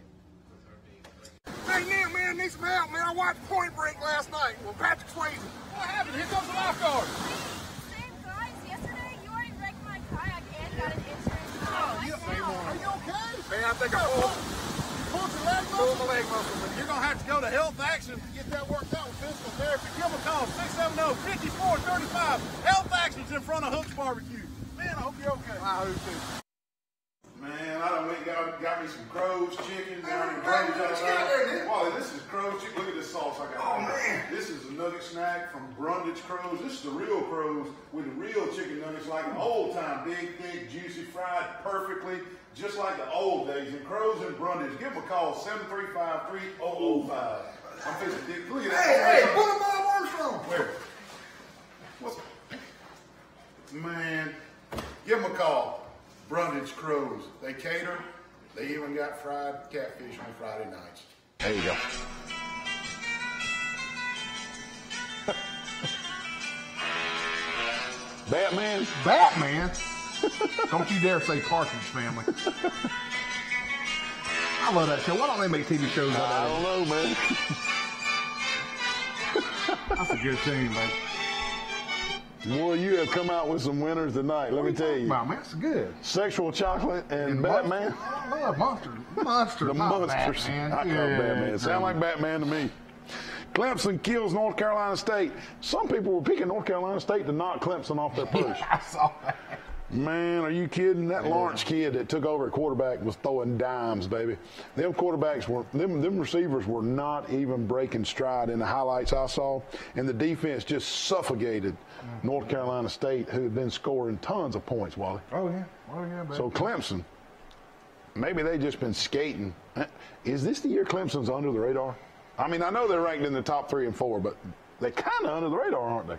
Hey, Neil, man, I need some help, man. I watched Point Break last night. Well, Patrick Swayze. What happened? Here comes the lifeguard. Same guys, yesterday you already wrecked my kayak and got an insurance. Are you okay? Man, I think I pulled Pulled your leg muscle? my leg muscle. You're going to have to go to Health Action to get that worked out with physical therapy. Give them a call, 670-5435. Health Action's in front of Hook's Barbecue. Man, I hope you're okay. I hope too. Man, I done went and got me some Crow's chicken down in Man, Brundage. what you got there, man? Wally, this is Crow's chicken. Look at this sauce I got. Oh, man. This is a nugget snack from Brundage Crow's. This is the real Crow's with the real chicken nuggets like the old time. Big, thick, juicy, fried perfectly, just like the old days. And Crow's and Brundage, give them a call, 735-3005. I'm fixing to look at that. Hey, put him on Armstrong. Where? What's... Man, give them a call. Brundage Crows. They cater. They even got fried catfish on Friday nights. There you go. Batman? Batman. Don't you dare say Partridge Family. I love that show. Why don't they make TV shows like I that? don't know, man. That's a good team, man. Boy, you have come out with some winners tonight, let me tell you. Wow, man, that's good. Sexual Chocolate and Batman. I love Monsters. Monsters. The not Monsters. Batman. I call it Batman. Sound like Batman to me. Clemson kills North Carolina State. Some people were picking North Carolina State to knock Clemson off their perch. I saw that. Man, are you kidding? That Lawrence kid that took over at quarterback was throwing dimes, baby. Them quarterbacks were, them receivers were not even breaking stride in the highlights I saw. And the defense just suffocated North Carolina State, who had been scoring tons of points, Wally. Oh, yeah. Oh, yeah, baby. So Clemson, maybe they just been skating. Is this the year Clemson's under the radar? I mean, I know they're ranked in the top 3 and 4, but they're kind of under the radar, aren't they?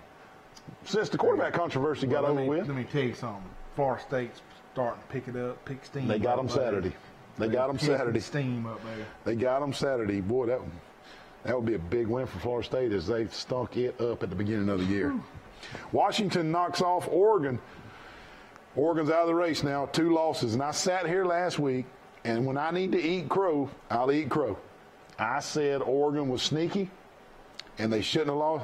Since the quarterback controversy got over with. Let me tell you something. Florida State's starting to pick it up, pick steam. They got them Saturday. They got them Saturday. Steam up there. They got them Saturday. Boy, that would be a big win for Florida State as they stunk it up at the beginning of the year. Washington knocks off Oregon. Oregon's out of the race now, 2 losses. And I sat here last week, and when I need to eat crow, I'll eat crow. I said Oregon was sneaky, and they shouldn't have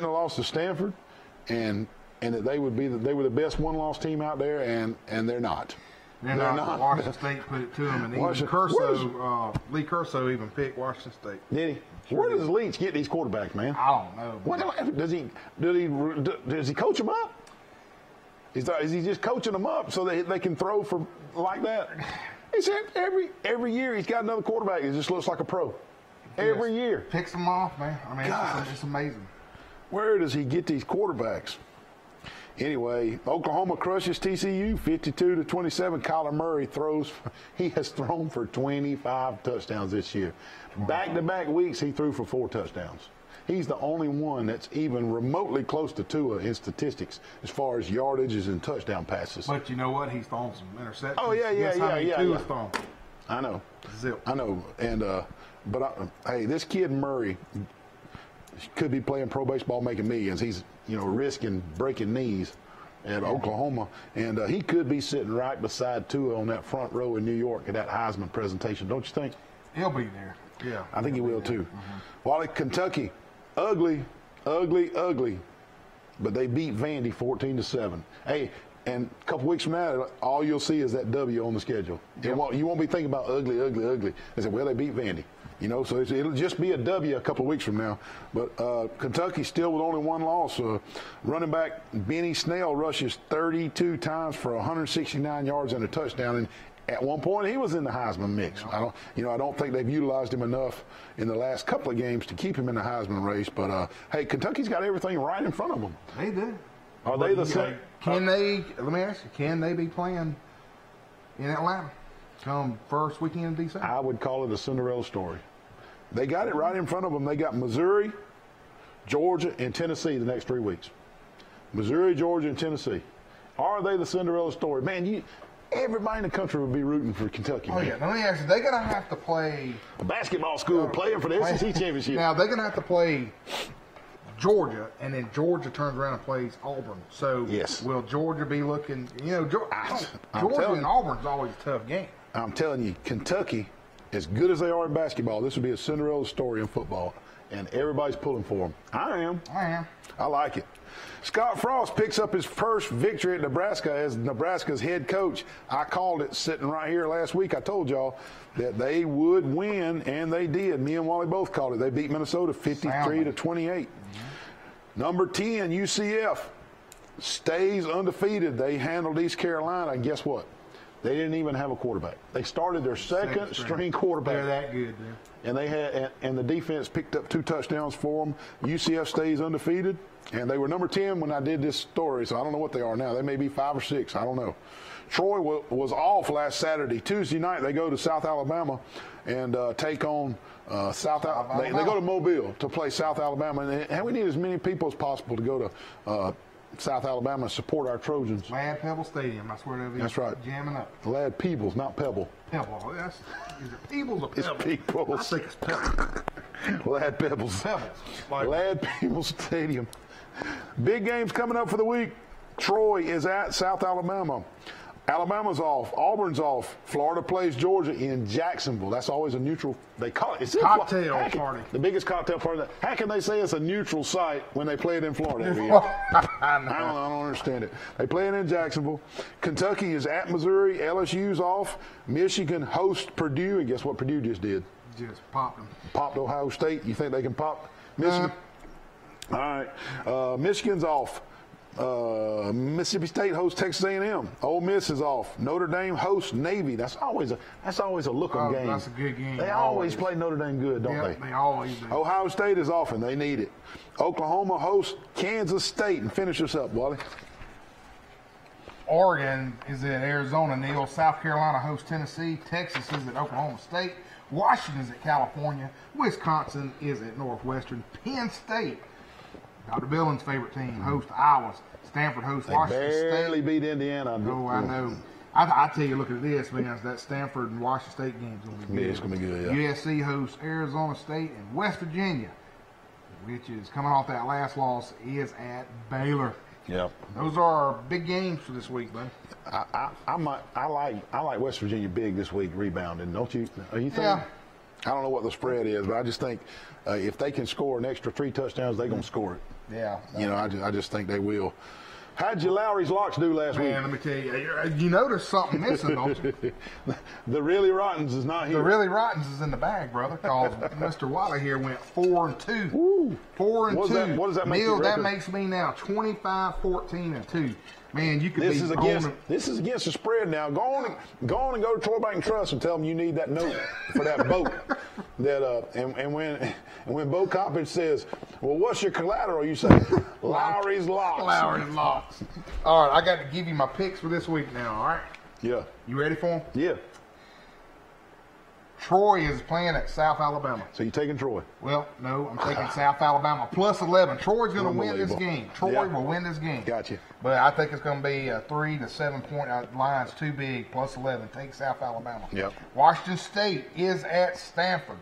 lost to Stanford, and that they were the best one-loss team out there, and they're not. They're not. Washington State put it to them, and even Lee Curso even picked Washington State. Did he? Where does Leach get these quarterbacks, man? I don't know. Does he coach them up? Is he just coaching them up so they can throw for like that? He said every year he's got another quarterback that just looks like a pro. Every year. Picks them off, man. I mean, it's amazing. Where does he get these quarterbacks? Anyway, Oklahoma crushes TCU 52-27. Kyler Murray he has thrown for 25 touchdowns this year. Back-to-back weeks, he threw for 4 touchdowns. He's the only one that's even remotely close to Tua in statistics as far as yardages and touchdown passes. But you know what? He's thrown some interceptions. Oh, yeah. Tua's thrown. I know. Zip. I know. And hey, this kid Murray could be playing pro baseball, making millions. He's risking breaking knees at Oklahoma, and he could be sitting right beside Tua on that front row in New York at that Heisman presentation. Don't you think? He'll be there. Yeah, I think he will too. While at Kentucky, ugly, but they beat Vandy 14-7. Hey. And a couple weeks from now, all you'll see is that W on the schedule. Yep. You won't be thinking about ugly. They said, well, they beat Vandy. So it'll just be a W a couple of weeks from now. But Kentucky still with only 1 loss. Running back Benny Snell rushes 32 times for 169 yards and a touchdown. And at one point, he was in the Heisman mix. I don't think they've utilized him enough in the last couple of games to keep him in the Heisman race. But hey, Kentucky's got everything right in front of them. They do. Are they the same? Let me ask you, can they be playing in Atlanta come first weekend in December? I would call it a Cinderella story. They got it right in front of them. They got Missouri, Georgia, and Tennessee the next 3 weeks. Missouri, Georgia, and Tennessee. Are they the Cinderella story? Man, everybody in the country would be rooting for Kentucky. Oh, yeah. Let me ask you, they're going to have to play a basketball school playing for the SEC championship. Now, they're going to have to play Georgia, and then Georgia turns around and plays Auburn. So, will Georgia be looking, Georgia and Auburn's always a tough game. I'm telling you, Kentucky, as good as they are in basketball, this would be a Cinderella story in football, and everybody's pulling for them. I am. I like it. Scott Frost picks up his first victory at Nebraska as Nebraska's head coach. I called it sitting right here last week. I told y'all that they would win, and they did. Me and Wally both called it. They beat Minnesota 53-28. Number 10, UCF, stays undefeated. They handled East Carolina, and guess what? They didn't even have a quarterback. They started their second string quarterback. They're that good, man. And the defense picked up 2 touchdowns for them. UCF stays undefeated, and they were number 10 when I did this story, so I don't know what they are now. They may be 5 or 6. I don't know. Troy was off last Saturday. Tuesday night, they go to South Alabama and take on South Alabama. They go to Mobile to play South Alabama, and we need as many people as possible to go to South Alabama and support our Trojans. Ladd Pebble Stadium. That's where they'll be jamming up. Ladd Peebles, not Pebble. Pebble. Is it Peebles or Pebble? It's Peebles. I think it's Pebble. Ladd Pebbles. Pebbles. Ladd Peebles Stadium. Big games coming up for the week. Troy is at South Alabama. Alabama's off. Auburn's off. Florida plays Georgia in Jacksonville. That's always a neutral. They call it. Cocktail party. The biggest cocktail party. How can they say it's a neutral site when they play it in Florida every year? I know. I don't understand it. They play it in Jacksonville. Kentucky is at Missouri. LSU's off. Michigan hosts Purdue. And guess what Purdue just did? Just popped them. Popped Ohio State. You think they can pop Michigan? All right. Michigan's off. Mississippi State hosts Texas A&M. Ole Miss is off. Notre Dame hosts Navy. That's always a look-em game. That's a good game. They always play Notre Dame good, don't they? They always do. Ohio State is off, and they need it. Oklahoma hosts Kansas State. And finish us up, Wally. Oregon is at Arizona, Neil. South Carolina hosts Tennessee. Texas is at Oklahoma State. Washington is at California. Wisconsin is at Northwestern. Penn State, Dr. Billings' favorite team, hosts Iowa. Stanford hosts Washington State. They barely beat Indiana. Oh, I know. I tell you, look at this, man. That Stanford and Washington State game is going to be good. Yeah, it's going to be good, yeah. USC hosts Arizona State, and West Virginia, which is coming off that last loss, is at Baylor. Yeah. Those are our big games for this week, buddy. I like West Virginia big this week rebounding, don't you? Are you think? Yeah. I don't know what the spread is, but I just think if they can score an extra 3 touchdowns, they're going to score it. Yeah. You know, I just think they will. How'd your Lowry's locks do last week? Man, let me tell you, you know there's something missing, don't you? The Really Rottens is not here. The Really Rottens is in the bag, brother, because Mr. Wiley here went 4-2. Woo. 4-2. What does that make Neil, your that record? makes me now 25-14-2. Man, you could This be is against the spread now. Go on and go to Troy Bank and Trust and tell them you need that note for that boat. And when Bo Coppage says, "Well, what's your collateral?" You say, "Lowry's locks." Lowry's locks. All right, I got to give you my picks for this week now. All right, Yeah. you ready for them? Yeah. Troy is playing at South Alabama. So you're taking Troy. Well, no, I'm taking South Alabama plus 11. Troy's going to win this Unbelievable. game. Troy will win this game. Gotcha. But I think it's going to be a 3 to 7 point line's too big. Plus 11. Take South Alabama. Yep. Washington State is at Stanford.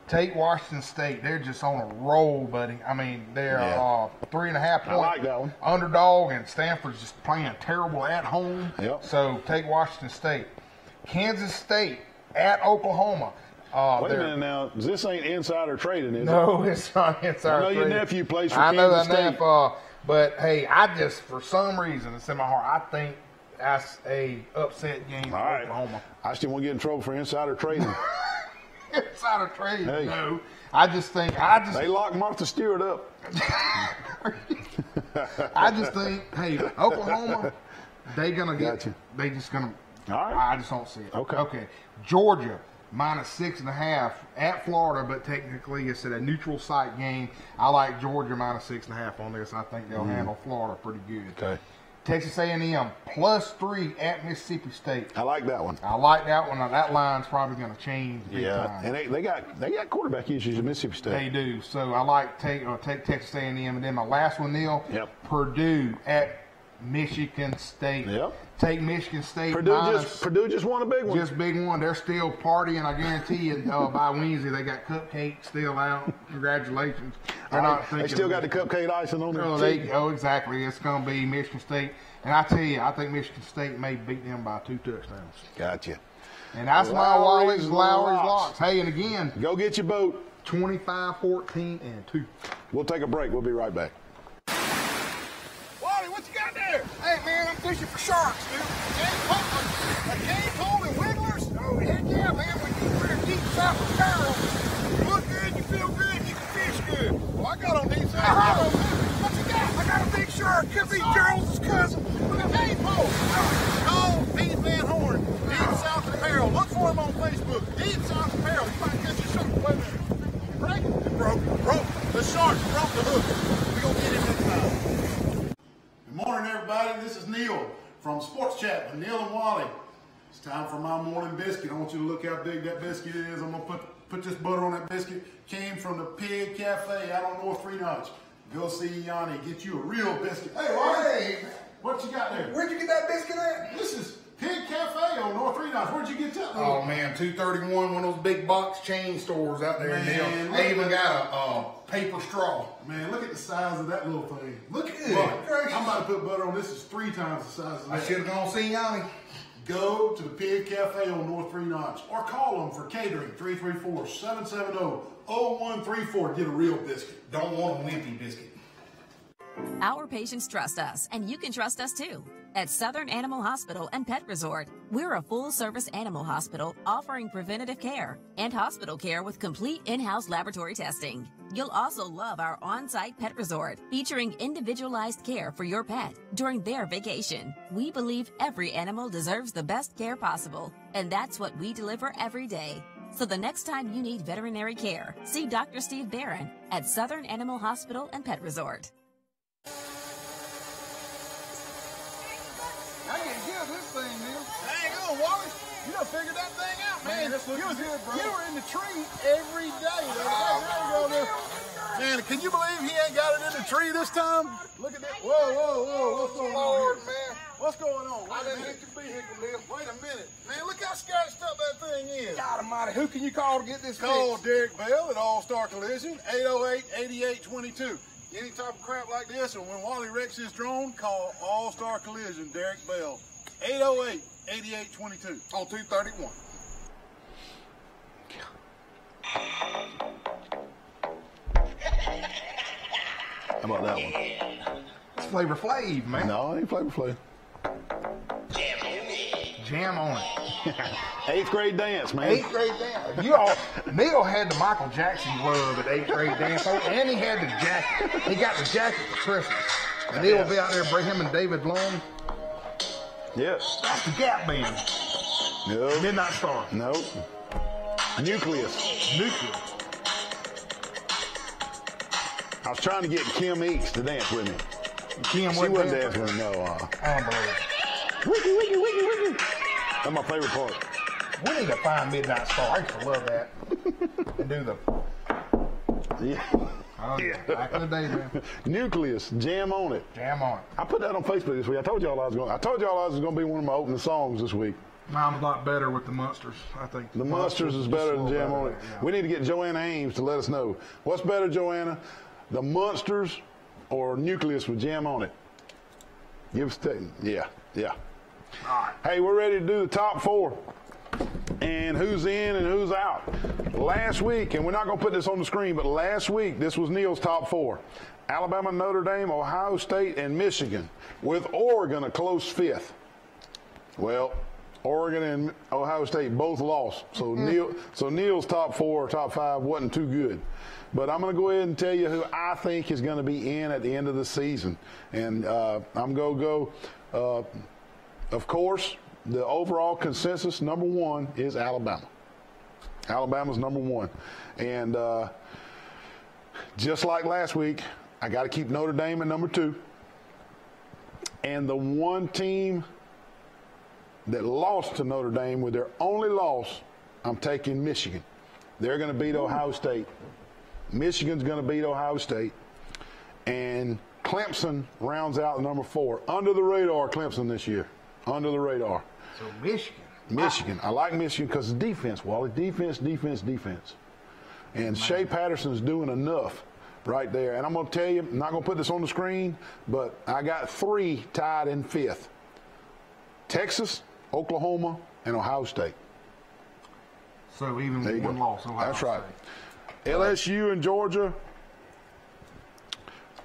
Take Washington State. They're just on a roll, buddy. I mean, they're 3.5 point I like that one. underdog, and Stanford's just playing terrible at home. Yep. So take Washington State. Kansas State at Oklahoma. Wait a minute now. This ain't insider trading, is it? No, it's not inside. I know your nephew plays for I know Kansas that State. but hey, I just for some reason it's in my heart. I think that's a upset game for All right. Oklahoma. I still want to get in trouble for insider trading. Insider trade, Hey. no. I just They locked Martha Stewart up. I just think, hey, Oklahoma, they gonna get. Gotcha. They just gonna. All right. I just don't see it. Okay. Georgia minus 6.5 at Florida, but technically it's at a neutral site game. I like Georgia minus 6.5 on this. I think they'll handle Florida pretty good. Okay. Texas A&M plus 3 at Mississippi State. I like that one. I like that one. Now, that line's probably going to change big time. And they got quarterback issues at Mississippi State. They do. So I like take Texas A&M, and then my last one, Neil. Yep. Purdue at Michigan State. Yep. Take Michigan State. Purdue just won a big one. Just big one. They're still partying. I guarantee you. By Wednesday, they got cupcakes still out. Congratulations. They're not thinking. They still got the cupcake icing on Oh, their exactly. It's going to be Michigan State. And I tell you, I think Michigan State may beat them by 2 touchdowns. Gotcha. And that's my Lowry's Lowry's locks. locks. Hey, and again, Go get your boat. 25-14-2. We'll take a break. We'll be right back. Wally, what you got there? Hey, man, I'm fishing for sharks, dude. A cane pole and wigglers? Oh, heck yeah, man. When you're deep south of barrel, you look good, you feel good, you can fish good. Well, I got on these things. What you got? I got a big shark. Could be Gerald's cousin with a cane pole. Call Pete Van Horn, Deep South Apparel. Look for him on Facebook. Deep South Apparel. You might catch a shark. Wait a minute. Break it. It broke. The shark broke the hook. We're going to get him next time. Good morning, everybody. This is Neil from Sports Chat with Neil and Wally. It's time for my morning biscuit. I want you to look how big that biscuit is. I'm going to put this butter on that biscuit. Came from the Pig Cafe out on North Free Notch. Go see Yanni. Get you a real biscuit. Hey, Wally. Hey, What you got there? where'd you get that biscuit at? This is Pig Cafe on North 3 Notch. Where'd you get that? Oh man, 231, one of those big box chain stores out there. Man, They even got a paper straw. Man, look at the size of that little thing. Look at Good it. gracious. I'm about to put butter on this. It's 3 times the size of I that. should have gone see Yanni. Go to the Pig Cafe on North 3 Notch or call them for catering 334-770-0134. Get a real biscuit. Don't want a wimpy biscuit. Our patients trust us, and you can trust us too. At Southern Animal Hospital and Pet Resort, we're a full-service animal hospital offering preventative care and hospital care with complete in-house laboratory testing. You'll also love our on-site pet resort, featuring individualized care for your pet during their vacation. We believe every animal deserves the best care possible, and that's what we deliver every day. So the next time you need veterinary care, see Dr. Steve Barron at Southern Animal Hospital and Pet Resort. I can't kill this thing, Neil. Hang on, Wally. You done figured that thing out, man. You were in the tree every day. Man, can you believe he ain't got it in the tree this time? Look at that. Whoa. What's going on, man? What's going on? I didn't hit your vehicle, Neil. Wait a minute. Man, look how scratched up that thing is. God almighty. Who can you call to get this Call fixed? Derek Bell at All-Star Collision, 808-8822. Any type of crap like this, or when Wally wrecks his drone, call All-Star Collision, Derek Bell, 808-8822 on 231. How about that one? It's Flavor Flav, man. No, it ain't Flavor Flav. Jam on it. 8th grade dance, man. 8th grade dance. Neil had the Michael Jackson glove at 8th grade dance, and he had the jacket. He got the jacket for Christmas. And Neil will be out there, bring him and David Long. Yep. That's the Gap Band. No. Midnight Star. Nope. Nucleus. Nuclear. I was trying to get Kim Eakes to dance with me. Kim She went wasn't there. dancing with me, no. Unbelievable. Wiki, wiki, wiki, wiki. That's my favorite part. We need to find Midnight Star. I used to love that. And do the, Yeah. oh yeah, back in the day, man. Nucleus, Jam on It. Jam on it. I put that on Facebook this week. I told y'all I was going to be one of my opening songs this week. Mine's a lot better with the Munsters, I think. The Monsters is better than Jam on It. Yeah. We need to get Joanna Ames to let us know. What's better, Joanna? The Monsters or Nucleus with Jam on It? Give us yeah. All right. Hey, we're ready to do the top 4. And who's in and who's out. Last week, and we're not going to put this on the screen, but last week, this was Neil's top 4. Alabama, Notre Dame, Ohio State, and Michigan, with Oregon a close 5th. Well, Oregon and Ohio State both lost. So Neil's top 4 or top 5 wasn't too good. But I'm going to go ahead and tell you who I think is going to be in at the end of the season. And I'm going to go, of course, the overall consensus, number 1 is Alabama. Alabama's number 1. And just like last week, I got to keep Notre Dame at number 2. And the one team that lost to Notre Dame with their only loss, I'm taking Michigan. They're going to beat Ohio State. Michigan's going to beat Ohio State. And Clemson rounds out number 4. Under the radar, Clemson this year. Under the radar. So Michigan. Michigan. I like Michigan because of defense, Wally. Defense. And Shea Patterson's doing enough right there. And I'm going to tell you, I'm not going to put this on the screen, but I got 3 tied in 5th. Texas, Oklahoma, and Ohio State. So even There with you one go. loss. Ohio That's right. State. LSU and Georgia,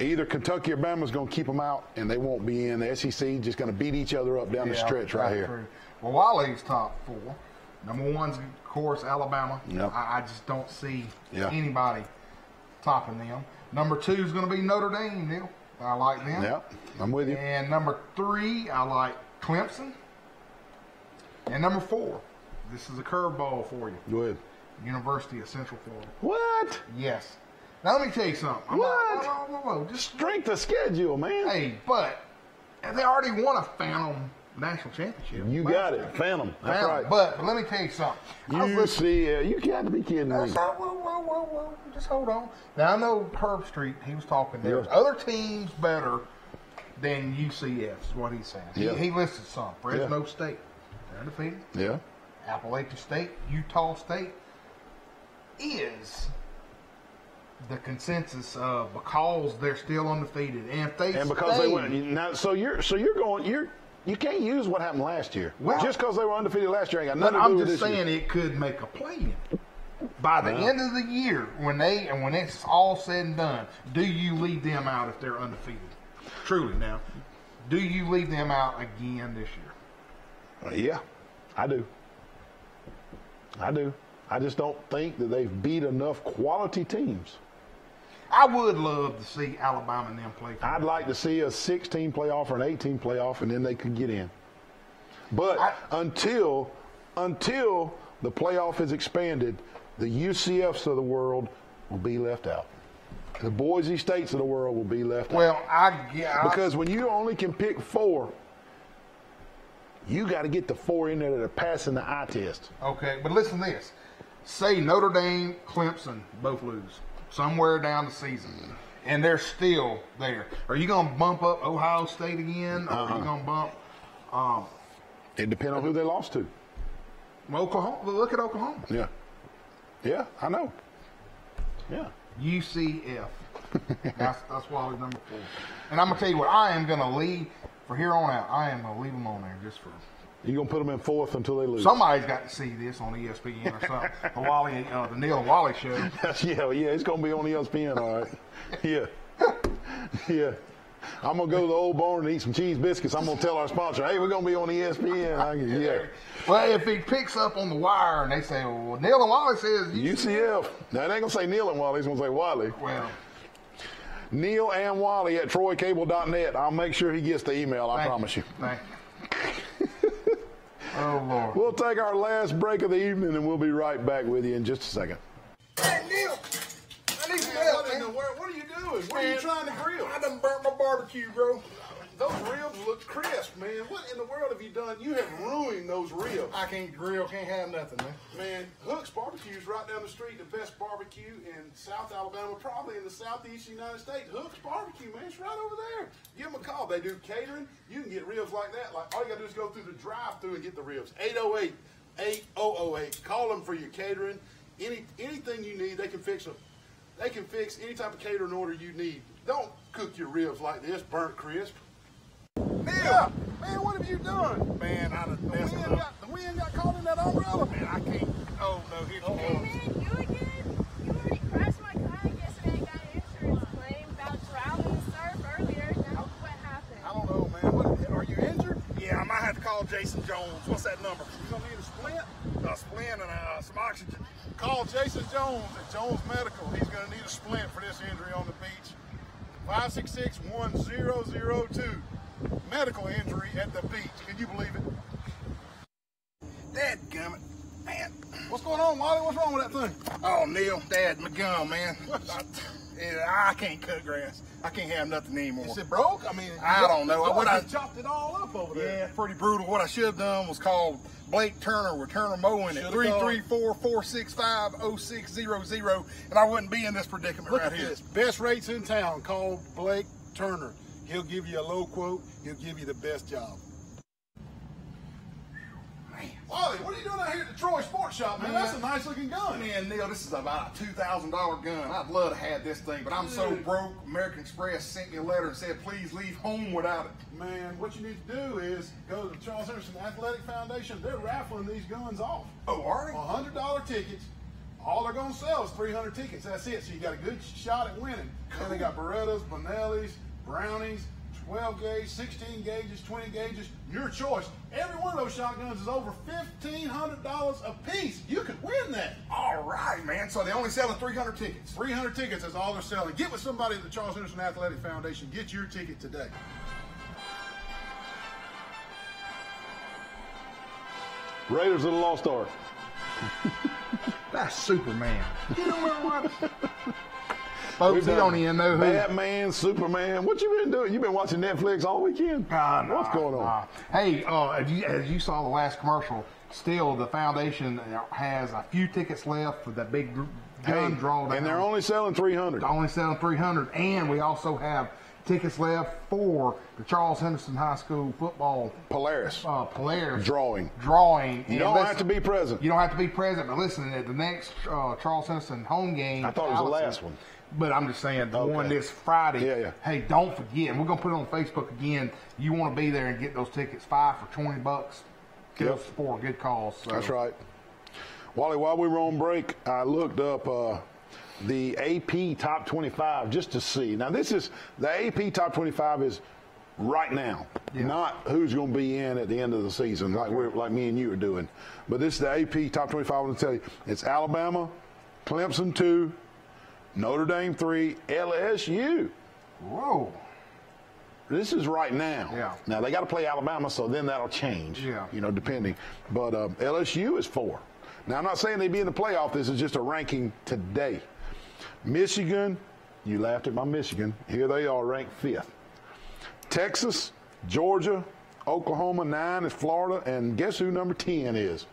either Kentucky or Bama's going to keep them out, and they won't be in. The SEC just going to beat each other up down the stretch right that's here. true. Well, Wally's top 4. Number 1's, of course, Alabama. Yep. I just don't see Yeah. anybody topping them. Number 2 is going to be Notre Dame, Neil. I like them. Yep, I'm with you. And number 3, I like Clemson. And number 4, this is a curveball for you. Go ahead. University of Central Florida. What? Yes. Now let me tell you something. What? Just Strength of schedule, man. hey, but they already won a Phantom national championship. You got it. Phantom. That's Phantom. right. But let me tell you something. I was listening- UCL. You got to be kidding me. Whoa. Just hold on. Now, I know Herb Street, he was talking. There was Yeah. other teams better than UCF, is what he's saying. Yeah. He listed some. Fresno Yeah. State. undefeated. Yeah. Appalachian State, Utah State is the consensus because they're still undefeated, and if they Because stay, they went now, so you can't use what happened last year. Well, just because they were undefeated last year ain't got but nothing to do I'm with just this saying year. it could make a play in. By the end of the year, when it's all said and done, do you leave them out if they're undefeated? Truly, now, do you leave them out again this year? Yeah, I do. I just don't think that they've beat enough quality teams. I would love to see Alabama and them play. I'd like to see a 16 playoff or an 18 playoff, and then they could get in. But until the playoff is expanded, the UCFs of the world will be left out. The Boise States of the world will be left Well, out. Because when you only can pick 4, you got to get the 4 in there that are passing the eye test. Okay, but listen to this. Say Notre Dame, Clemson both lose somewhere down the season, and they're still there. Are you going to bump up Ohio State again, or are you going to bump It depends on who they lost to. Oklahoma? Look at Oklahoma. Yeah. Yeah, I know. Yeah. UCF. that's Wally's number 4. And I'm going to tell you what, I am going to leave, for here on out, I am going to leave them on there just for... You're going to put them in 4th until they lose. Somebody's got to see this on ESPN or something. The Neil and Wally show. yeah, it's going to be on ESPN, all right. Yeah. Yeah. I'm going to go to the Old Barn and eat some cheese biscuits. I'm going to tell our sponsor, hey, we're going to be on ESPN. Yeah. Well, if he picks up on the wire and they say, well, Neil and Wally says UCF. Now, they ain't going to say Neil and Wally. He's going to say Wally. Well, Neil and Wally at TroyCable.net. I'll make sure he gets the email, I promise you. Thank you. Oh, Lord. We'll take our last break of the evening, and we'll be right back with you in just a second. Hey, Neil, I need some help, What in the man. world? What are you doing? What are you trying to grill? I done burnt my barbecue, bro. Those ribs look crisp, man. What in the world have you done? You have ruined those ribs. I can't grill, can't have nothing, man. Man, Hook's Barbecue's right down the street, the best barbecue in South Alabama, probably in the southeast United States. Hook's Barbecue, man, it's right over there. Give them a call. They do catering. You can get ribs like that. Like, all you got to do is go through the drive-thru and get the ribs. 808-8008. Call them for your catering. Anything you need, they can fix them. They can fix any type of catering order you need. Don't cook your ribs like this, burnt crisp. Neil, man, what have you done? Man, I done messed up. The wind got caught in that umbrella. Man, I can't. Oh, no, here you Hey go. man, you again? You already crashed my kayak yesterday and got an insurance claim about drowning in the surf earlier. Now what happened? I don't know, man. What, are you injured? Yeah, I might have to call Jason Jones. What's that number? You gonna need a splint? A splint and some oxygen. Call Jason Jones at Jones Medical. He's going to need a splint for this injury on the beach. 566-1002. Medical injury at the beach. Can you believe it? Dadgummit. Man. What's going on, Wally? What's wrong with that thing? Oh, Neil, Dad, my gum, man. I can't cut grass. I can't have nothing anymore. Is it broke? I mean, I don't know. What I I chopped it all up over there. Yeah, pretty brutal. What I should have done was called Blake Turner with Turner Mowing at Should've called. 334-465-0600, and I wouldn't be in this predicament Look right at here. this. Best rates in town. Call Blake Turner. He'll give you a low quote. He'll give you the best job. Wally, what are you doing out here at the Troy Sports Shop, man? That's a nice looking gun. Man, Neil, this is about a $2,000 gun. I'd love to have this thing, but I'm so Dude. broke. American Express sent me a letter and said, please leave home without it. Man, what you need to do is go to the Charles Henderson Athletic Foundation. They're raffling these guns off. Oh, are they? $100 tickets. All they're going to sell is 300 tickets. That's it. So you got a good shot at winning. And they got Berettas, Benellis, Brownies, 12 gauge, 16 gauges, 20 gauges. Your choice. Every one of those shotguns is over $1,500 a piece. You could win that. All right, man. So they only selling 300 tickets. 300 tickets is all they're selling. Get with somebody at the Charles Henderson Athletic Foundation. Get your ticket today. Raiders of the Lost Ark. That's Superman. You know what? Folks, you don't even know who. Batman, Superman. What you been doing? You been watching Netflix all weekend? What's going on? Hey, as you saw the last commercial, still the foundation has a few tickets left for that big gun drawdown. And they're only selling 300. Only selling 300, and we also have tickets left for the Charles Henderson High School football Polaris. Polaris Drawing. You don't have to be present. You don't have to be present, but listen, at the next Charles Henderson home game. I thought it was the last one. But I'm just saying, the Okay. one this Friday. Yeah, yeah. Hey, don't forget, and we're going to put it on Facebook again. You want to be there and get those tickets, 5 for $20. Get Yep. us for a good cause. So. That's right. Wally, while we were on break, I looked up the AP Top 25 just to see. Now, this is the AP Top 25 is right now, Yeah. not who's going to be in at the end of the season, like me and you are doing. But this is the AP Top 25. I want to tell you, it's Alabama, Clemson 2, Notre Dame 3, LSU. Whoa. This is right now. Yeah. Now, they got to play Alabama, so then that'll change, Yeah. depending. But LSU is 4. Now, I'm not saying they'd be in the playoff. This is just a ranking today. Michigan, you laughed at my Michigan. Here they are, ranked 5th. Texas, Georgia, Oklahoma, 9 is Florida, and guess who number 10 is?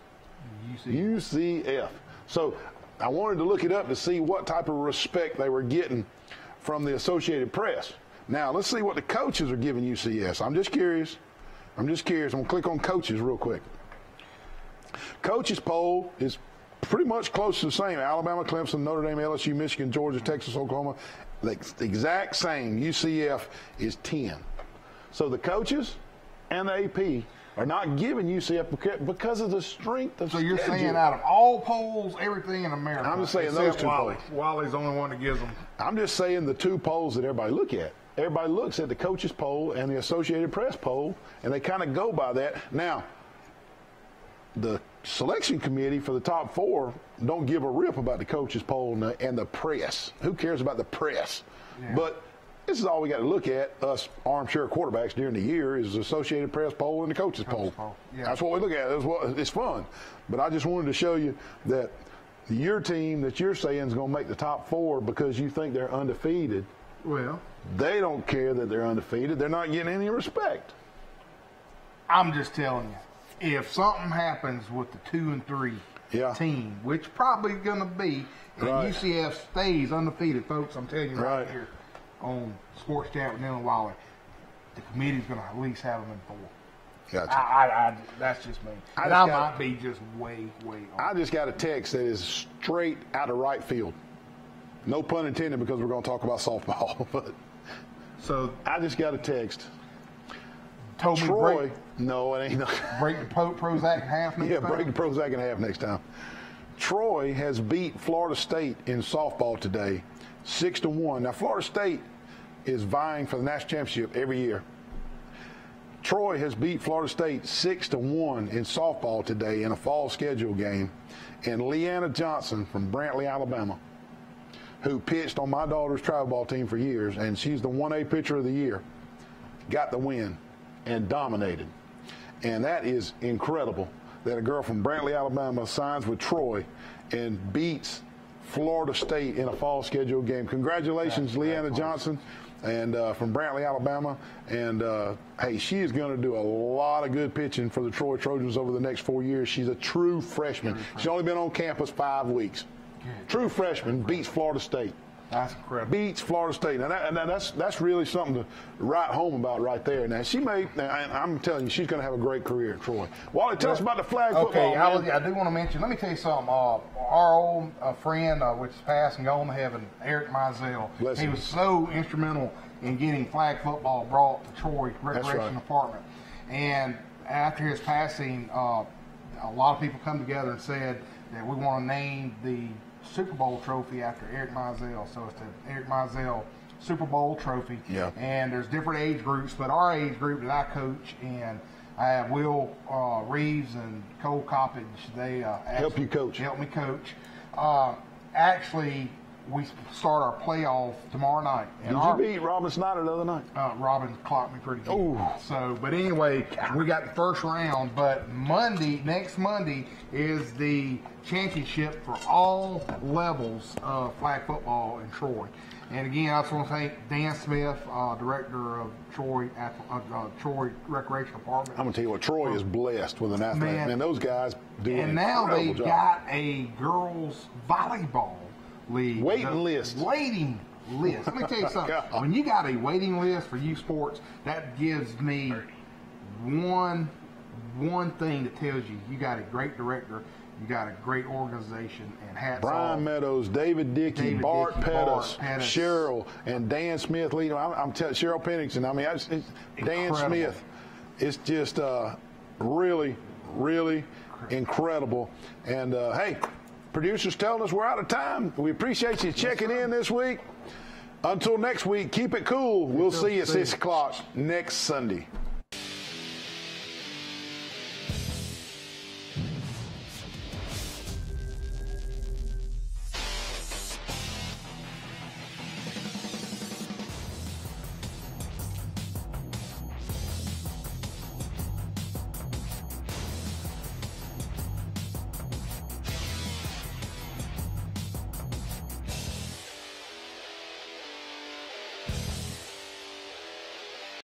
UCF. So I wanted to look it up to see what type of respect they were getting from the Associated Press. Now, let's see what the coaches are giving UCS. I'm just curious. I'm going to click on coaches real quick. Coaches poll is pretty much close to the same. Alabama, Clemson, Notre Dame, LSU, Michigan, Georgia, Texas, Oklahoma. The exact same. UCF is 10. So the coaches and the AP are not giving UCF because of the strength of So you're schedule. saying out of all polls, everything in America. I'm just saying those except two Wally. polls. Wally's the only one that gives them. I'm just saying the 2 polls that everybody look at. Everybody looks at the coaches poll and the Associated Press poll, and they kind of go by that. Now, the selection committee for the top 4 don't give a rip about the coaches poll and the press. Who cares about the press? Yeah. But this is all we got to look at, us armchair quarterbacks during the year, is the Associated Press poll and the coaches poll. Yeah. That's what we look at. It's fun. But I just wanted to show you that your team that you're saying is going to make the top 4 because you think they're undefeated. Well, They don't care that they're undefeated. They're not getting any respect. I'm just telling you, if something happens with the 2 and 3 Yeah. team, which probably going to be, and Right. UCF stays undefeated, folks, I'm telling you right, Right. here on Sports Chat with Neil and Wally, the committee's going to at least have them in 4. Gotcha. That's just me. I And just I got- might be just way off. I just got a text that is straight out of right field. No pun intended, because we're going to talk about softball. But So I just got a text. told me Troy. No, it ain't. break the Prozac in half next Yeah, time? break the Prozac in half next time. Troy has beat Florida State in softball today, 6-1. Now, Florida State is vying for the national championship every year. Troy has beat Florida State 6-1 in softball today in a fall schedule game. And Leanna Johnson from Brantley, Alabama, who pitched on my daughter's travel ball team for years, and she's the 1A pitcher of the year, got the win and dominated. And that is incredible that a girl from Brantley, Alabama signs with Troy and beats Florida State in a fall schedule game. Congratulations, Leanna Johnson, and from Brantley, Alabama. And, hey, she is going to do a lot of good pitching for the Troy Trojans over the next 4 years. She's a true freshman. She's only been on campus 5 weeks. True freshman beats Florida State. That's incredible. Beats Florida State. Now, that's really something to write home about right there. Now, I'm telling you, she's going to have a great career at Troy. Wally, tell us about the flag football. Okay, man. I do want to mention, let me tell you something. Our old friend, which is passed and gone to heaven, Eric Mizell, Bless he him. was so instrumental in getting flag football brought to Troy Recreation right. Department. And after his passing, a lot of people come together and said that we want to name the Super Bowl trophy after Eric Mizell. So it's the Eric Mizell Super Bowl trophy. Yeah. And there's different age groups, but our age group that I coach, and I have Will Reeves and Cole Coppage. They Help you coach. Help me coach. Actually, we start our playoff tomorrow night. And Did you beat Robin Snyder the other night? Robin clocked me pretty good. Ooh. So, but anyway, we got the first round. But next Monday, is the championship for all levels of flag football in Troy. And again, I just want to thank Dan Smith, director of Troy Recreation Department. I'm going to tell you what, Troy is blessed with an athlete. Man, those guys do an And now incredible they've job. got a girls volleyball league. Waiting list. Waiting list. Let me tell you something. When you got a waiting list for youth sports, that gives me one thing that tells you got a great director, you got a great organization, and hats off. Brian Meadows, David Dickey, Bart Pettis, Cheryl, and Dan Smith leading. I'm telling Cheryl Pennington. I mean, Dan Smith. It's just really, really incredible. And hey, producers telling us we're out of time. We appreciate you checking in this week. Until next week, keep it cool. We'll see you at 6 o'clock next Sunday.